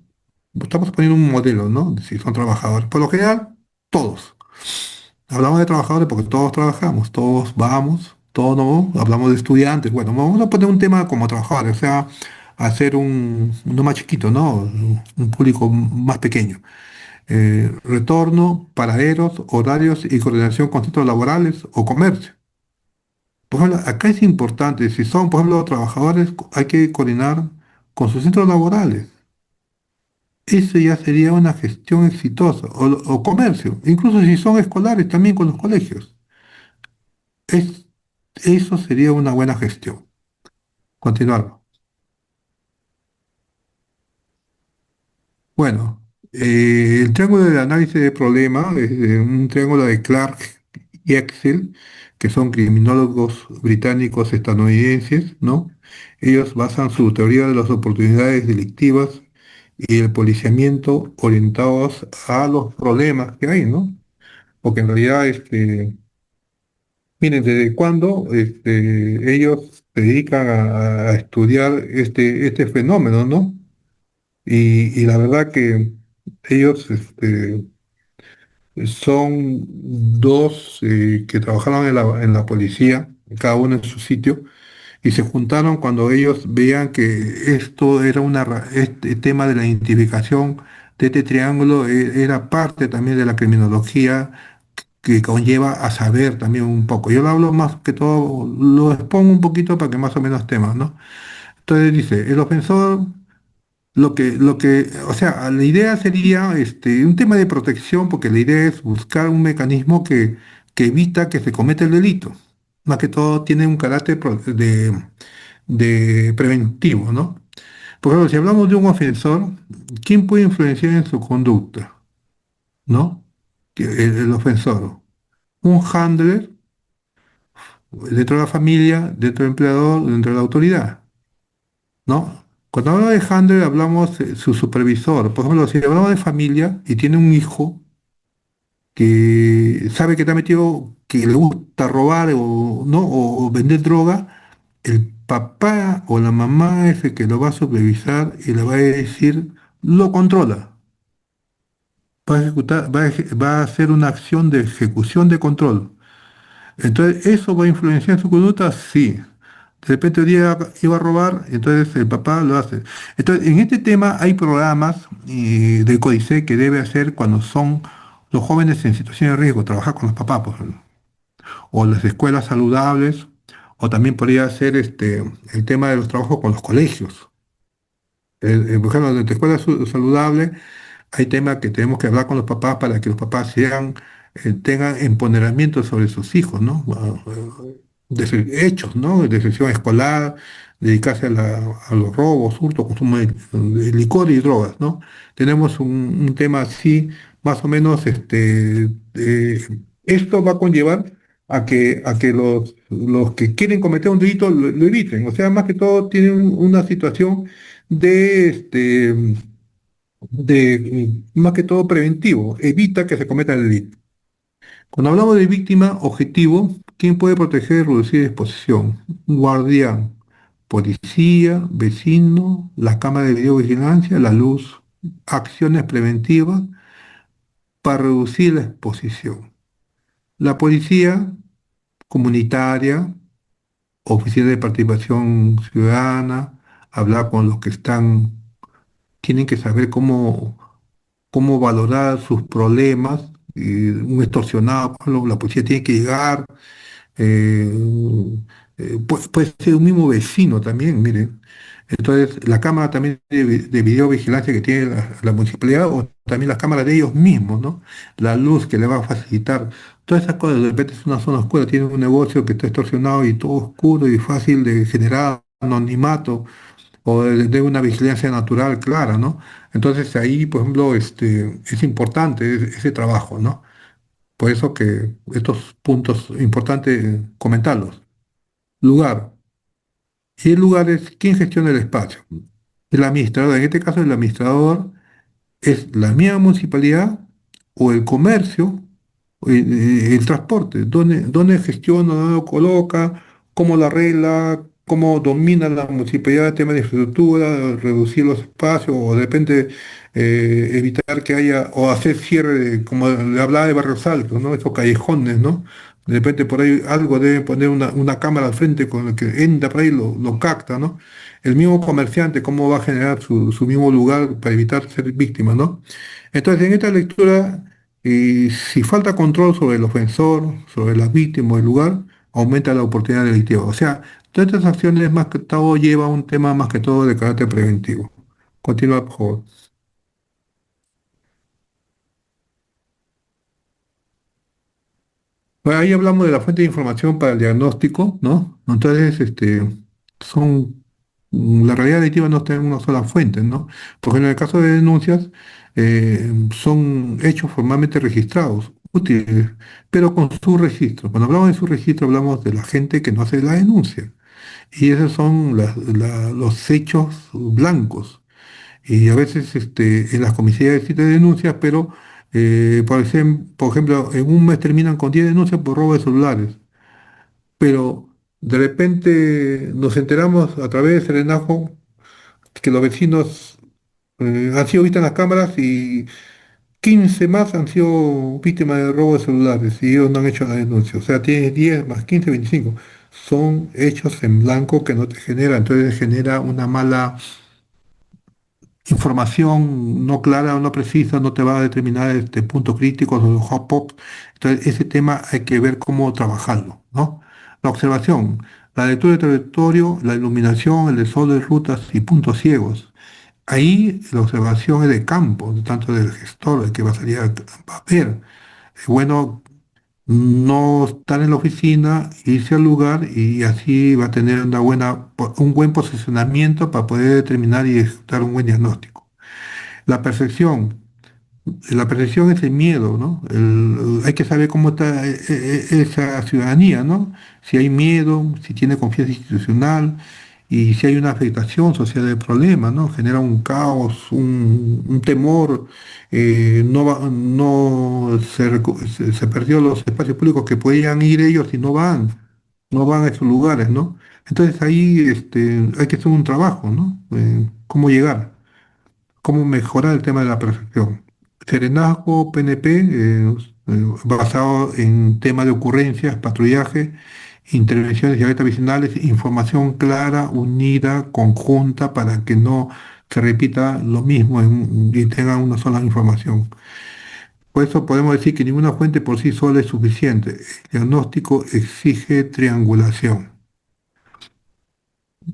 Estamos poniendo un modelo, ¿no? Si son trabajadores. Por lo general, todos. Hablamos de trabajadores porque todos trabajamos, todos vamos, todos no, hablamos de estudiantes. Bueno, vamos a poner un tema como trabajadores, o sea, hacer uno más chiquito, ¿no? Un público más pequeño. Retorno, paraderos, horarios y coordinación con centros laborales o comercio. Por ejemplo, acá es importante, si son, por ejemplo, trabajadores, hay que coordinar con sus centros laborales. Eso ya sería una gestión exitosa, o comercio, incluso si son escolares, también con los colegios. Es, eso sería una buena gestión. Continuar. Bueno, el triángulo del análisis de problemas es un triángulo de Clark y Excel, que son criminólogos británicos estadounidenses, ¿no? Ellos basan su teoría de las oportunidades delictivas y el policiamiento orientados a los problemas que hay, ¿no? Porque en realidad, miren, ¿desde cuándo ellos se dedican a estudiar este fenómeno, ¿no? Y la verdad que ellos son dos que trabajaron en la policía, cada uno en su sitio, y se juntaron cuando ellos veían que esto era este tema de la identificación de este triángulo era parte también de la criminología que conlleva a saber también un poco. Yo lo hablo más que todo, lo expongo un poquito para que más o menos temas, ¿no? Entonces dice, el ofensor o sea, la idea sería un tema de protección, porque la idea es buscar un mecanismo que evita que se cometa el delito. Más que todo tiene un carácter de preventivo, ¿no? Por ejemplo, si hablamos de un ofensor, ¿quién puede influenciar en su conducta? ¿No? El ofensor. Un handler dentro de la familia, dentro del empleador, dentro de la autoridad. ¿No? Cuando hablamos de handler hablamos de su supervisor. Por ejemplo, si hablamos de familia y tiene un hijo que sabe que está metido, que le gusta robar o, ¿no? O vender droga, el papá o la mamá es el que lo va a supervisar y le va a decir, lo controla. Va a ejecutar, va a hacer una acción de ejecución de control. Entonces, ¿eso va a influenciar en su conducta? Sí. De repente un día iba a robar, entonces el papá lo hace. Entonces, en este tema hay programas del Códice que debe hacer cuando son los jóvenes en situación de riesgo, trabajar con los papás, por ejemplo, o las escuelas saludables, o también podría ser el tema de los trabajos con los colegios. Por ejemplo, en la escuela saludable hay temas que tenemos que hablar con los papás para que los papás tengan empoderamiento sobre sus hijos, ¿no? Hechos, ¿no? De sesión escolar, dedicarse a los robos, hurto, consumo de licor y drogas, ¿no? Tenemos un tema así, más o menos, esto va a conllevar a que los que quieren cometer un delito lo eviten. O sea, más que todo tienen una situación de, más que todo preventivo, evita que se cometa el delito. Cuando hablamos de víctima objetivo, ¿quién puede proteger y reducir exposición? Un guardián, policía, vecino, la cámara de videovigilancia, la luz, acciones preventivas para reducir la exposición. La policía comunitaria, oficina de participación ciudadana, hablar con los que tienen que saber cómo valorar sus problemas. Un extorsionado, por ejemplo, la policía tiene que llegar. eh, puede ser un mismo vecino también, miren. Entonces, la cámara también de videovigilancia que tiene la municipalidad, o también las cámaras de ellos mismos, ¿no? La luz que le va a facilitar. Todas esas cosas, de repente es una zona oscura, tiene un negocio que está extorsionado y todo oscuro y fácil de generar anonimato. o de una vigilancia natural clara, ¿no? Entonces ahí, por ejemplo, es importante ese trabajo, ¿no? Por eso que estos puntos importantes comentarlos. Lugar. Y el lugar es quién gestiona el espacio. El administrador, en este caso el administrador es la mía municipalidad o el comercio, o el transporte, dónde gestiona, dónde lo coloca, cómo la arregla, cómo domina la municipalidad el tema de infraestructura, reducir los espacios o de repente evitar que haya o hacer cierre, como le hablaba de barrios altos, ¿no? Esos callejones, ¿no? De repente por ahí algo debe poner una cámara al frente con el que entra por ahí lo capta, ¿no? El mismo comerciante, cómo va a generar su mismo lugar para evitar ser víctima, ¿no? Entonces, en esta lectura, si falta control sobre el ofensor, sobre la víctima o el lugar, aumenta la oportunidad delictiva. O sea, todas estas acciones más que todo lleva a un tema más que todo de carácter preventivo. Continúa, por favor. Bueno, ahí hablamos de la fuente de información para el diagnóstico, ¿no? Entonces, son, la realidad delictiva no está en una sola fuente, ¿no? Porque en el caso de denuncias, son hechos formalmente registrados, útiles, pero con su registro. Cuando hablamos de su registro, hablamos de la gente que no hace la denuncia. Y esos son los hechos blancos. Y a veces en las comisarías existen denuncias, pero por ejemplo, en un mes terminan con 10 denuncias por robo de celulares. Pero de repente nos enteramos a través de Serenazgo que los vecinos han sido vistas en las cámaras y 15 más han sido víctimas de robo de celulares y ellos no han hecho la denuncia. O sea, tienes 10 más 15, 25. Son hechos en blanco que no te genera, entonces genera una mala información no clara o no precisa, no te va a determinar puntos críticos o los hot pops. Entonces, ese tema hay que ver cómo trabajarlo, ¿no? La observación, la lectura de territorio, la iluminación, el desorden de rutas y puntos ciegos. Ahí la observación es de campo, tanto del gestor, el que va a salir a ver. Es bueno no estar en la oficina, irse al lugar y así va a tener un buen posicionamiento para poder determinar y ejecutar un buen diagnóstico. La percepción. La percepción es el miedo, ¿no? Hay que saber cómo está esa ciudadanía, ¿no? Si hay miedo, si tiene confianza institucional y si hay una afectación social del problema, ¿no? Genera un caos, un temor, no se perdió los espacios públicos que podían ir ellos y no van a esos lugares, ¿no? Entonces ahí hay que hacer un trabajo, ¿no? ¿Cómo llegar? ¿Cómo mejorar el tema de la percepción? Serenazgo PNP, basado en temas de ocurrencias, patrullaje, intervenciones y alertas vecinales, información clara, unida, conjunta, para que no se repita lo mismo y tengan una sola información. Por eso podemos decir que ninguna fuente por sí sola es suficiente. El diagnóstico exige triangulación.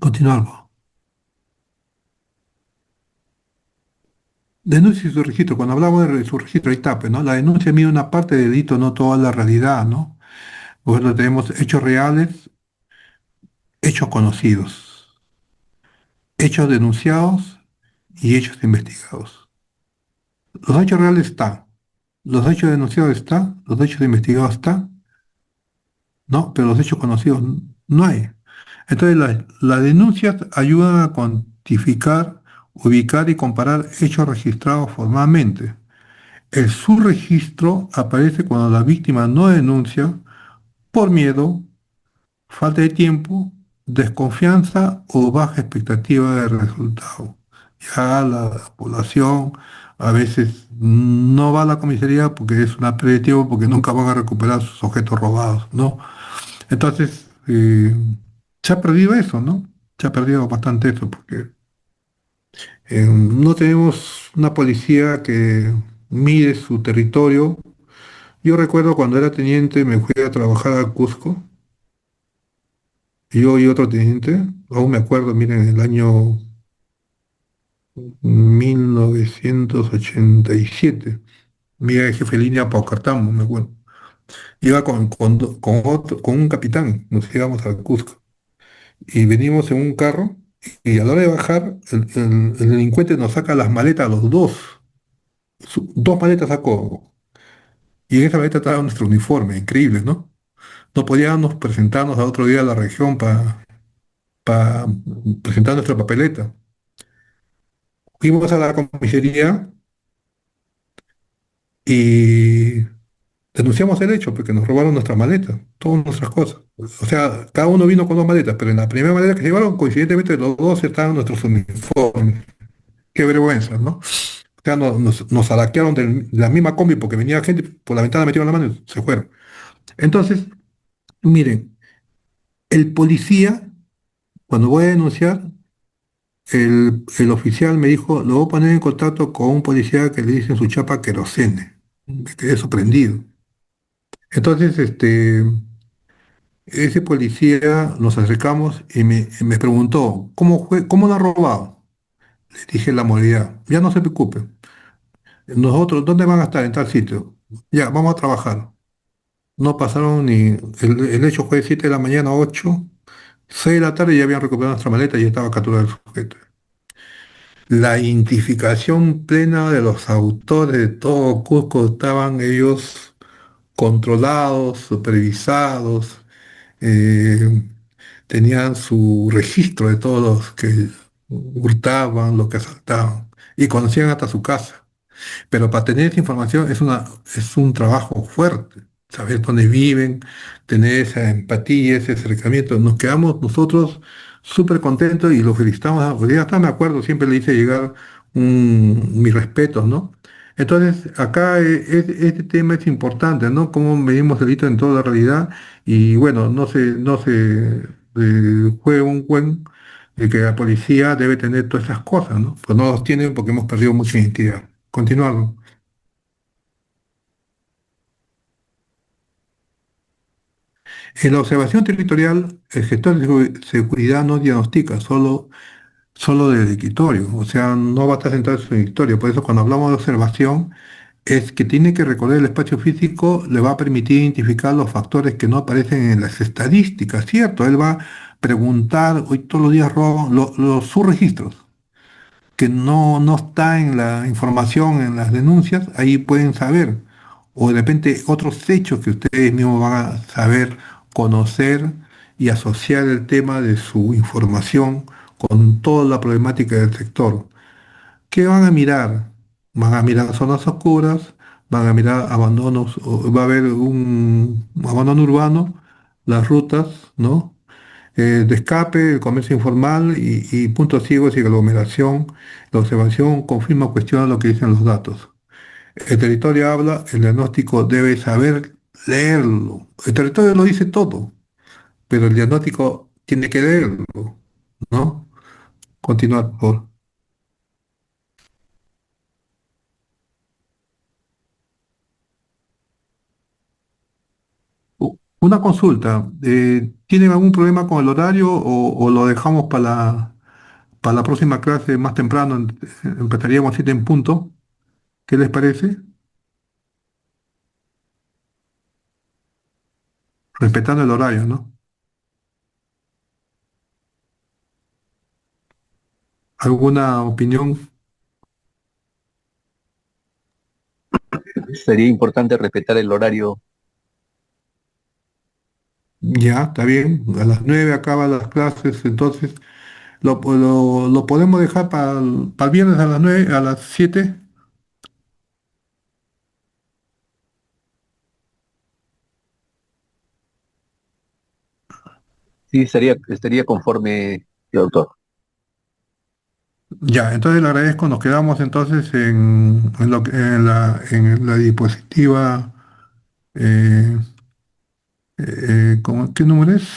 Continuamos. Denuncia y su registro. Cuando hablamos de su registro, ahí está, pues, ¿no? La denuncia mide una parte del delito, no toda la realidad, ¿no? Por ejemplo, tenemos hechos reales, hechos conocidos, hechos denunciados y hechos investigados. Los hechos reales están, los hechos denunciados están, los hechos investigados están, ¿no? Pero los hechos conocidos no hay. Entonces, las denuncias ayudan a cuantificar, ubicar y comparar hechos registrados formalmente. El subregistro aparece cuando la víctima no denuncia por miedo, falta de tiempo, desconfianza o baja expectativa de resultado. Ya la población a veces no va a la comisaría porque es una preventiva, porque nunca van a recuperar sus objetos robados, ¿no? Entonces, se ha perdido eso, ¿no? Se ha perdido bastante eso porque no tenemos una policía que mide su territorio. Yo recuerdo cuando era teniente, me fui a trabajar al Cusco, yo y otro teniente, aún me acuerdo, miren, en el año 1987, mi jefe de línea Paucartambo, me acuerdo. Iba con un capitán, nos íbamos al Cusco y venimos en un carro Y a la hora de bajar, el delincuente nos saca las maletas a los dos. Dos maletas sacó. Y en esa maleta estaba nuestro uniforme, increíble, ¿no? No podíamos presentarnos al otro día a la región para presentar nuestra papeleta. Fuimos a la comisaría y denunciamos el hecho porque nos robaron nuestra maleta, todas nuestras cosas. O sea, cada uno vino con dos maletas, pero en la primera maleta que se llevaron, coincidentemente los dos estaban nuestros uniformes. Qué vergüenza, ¿no? O sea, nos salaquearon de la misma combi porque venía gente por la ventana, metieron la mano y se fueron. Entonces, miren, el policía, cuando voy a denunciar, el oficial me dijo, lo voy a poner en contacto con un policía que le dice en su chapa querosene. Me quedé sorprendido. Entonces, ese policía nos acercamos y me preguntó, ¿cómo lo ha robado? Le dije la modalidad, ya no se preocupe. Nosotros, ¿dónde van a estar? En tal sitio. Ya, vamos a trabajar. No pasaron ni, el hecho fue 7 de la mañana, 8, 6 de la tarde ya habían recuperado nuestra maleta y ya estaba capturado el sujeto. La identificación plena de los autores de todo Cusco estaban ellos controlados, supervisados, eh, tenían su registro de todos los que hurtaban, los que asaltaban, y conocían hasta su casa. Pero para tener esa información es un trabajo fuerte, saber dónde viven, tener esa empatía, ese acercamiento. Nos quedamos nosotros súper contentos y los felicitamos. Pues ya hasta me acuerdo, siempre le hice llegar mis respetos, ¿no? Entonces, acá este tema es importante, ¿no? Cómo medimos delito en toda la realidad y bueno, no se juega un buen de que la policía debe tener todas esas cosas, ¿no? Pues no los tienen porque hemos perdido mucha identidad. Continuarlo. En la observación territorial, el gestor de seguridad no diagnostica, solo del escritorio, o sea, no va a estar centrado en su historia. Por eso cuando hablamos de observación, es que tiene que recorrer el espacio físico, le va a permitir identificar los factores que no aparecen en las estadísticas, ¿cierto? Él va a preguntar, hoy todos los días roban sus registros que no está en la información, en las denuncias, ahí pueden saber. O de repente otros hechos que ustedes mismos van a saber conocer y asociar el tema de su información con toda la problemática del sector. ¿Qué van a mirar? Van a mirar zonas oscuras, van a mirar abandonos, va a haber un abandono urbano, las rutas, ¿no? De escape, el comercio informal y puntos ciegos y aglomeración. La observación confirma o cuestiona lo que dicen los datos. El territorio habla, el diagnóstico debe saber leerlo. El territorio lo dice todo, pero el diagnóstico tiene que leerlo, ¿no? Continuar, por favor. Una consulta, ¿tienen algún problema con el horario o lo dejamos para la próxima clase más temprano? Empezaríamos a 7 en punto. ¿Qué les parece? Respetando el horario, ¿no? ¿Alguna opinión? Sería importante respetar el horario. Ya, está bien. A las 9 acaban las clases, entonces lo podemos dejar para el viernes a las 9, a las 7. Sí, estaría conforme, doctor. Ya, entonces le agradezco. Nos quedamos entonces en la diapositiva. eh, ¿Qué número es?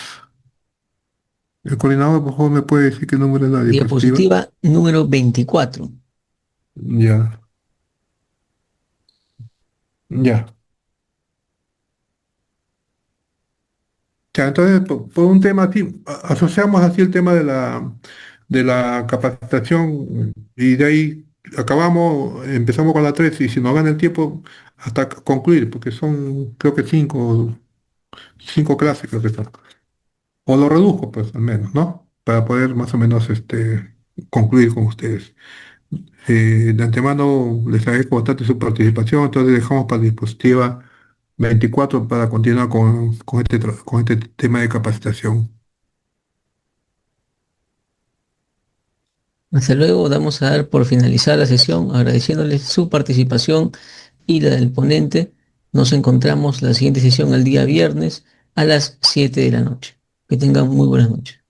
El coordinador, por favor, me puede decir qué número es la diapositiva. Diapositiva número 24. Ya, ya. Ya, entonces, por un tema así, asociamos así el tema de la capacitación y de ahí acabamos, empezamos con la 3 y si nos gana el tiempo hasta concluir, porque son creo que cinco clases creo que son. O lo redujo, pues al menos, ¿no? para poder más o menos concluir con ustedes. De antemano les agradezco bastante su participación, entonces dejamos para dispositiva 24 para continuar con este tema de capacitación. Hasta luego, damos a dar por finalizada la sesión, agradeciéndoles su participación y la del ponente. Nos encontramos la siguiente sesión el día viernes a las 7 de la noche. Que tengan muy buenas noches.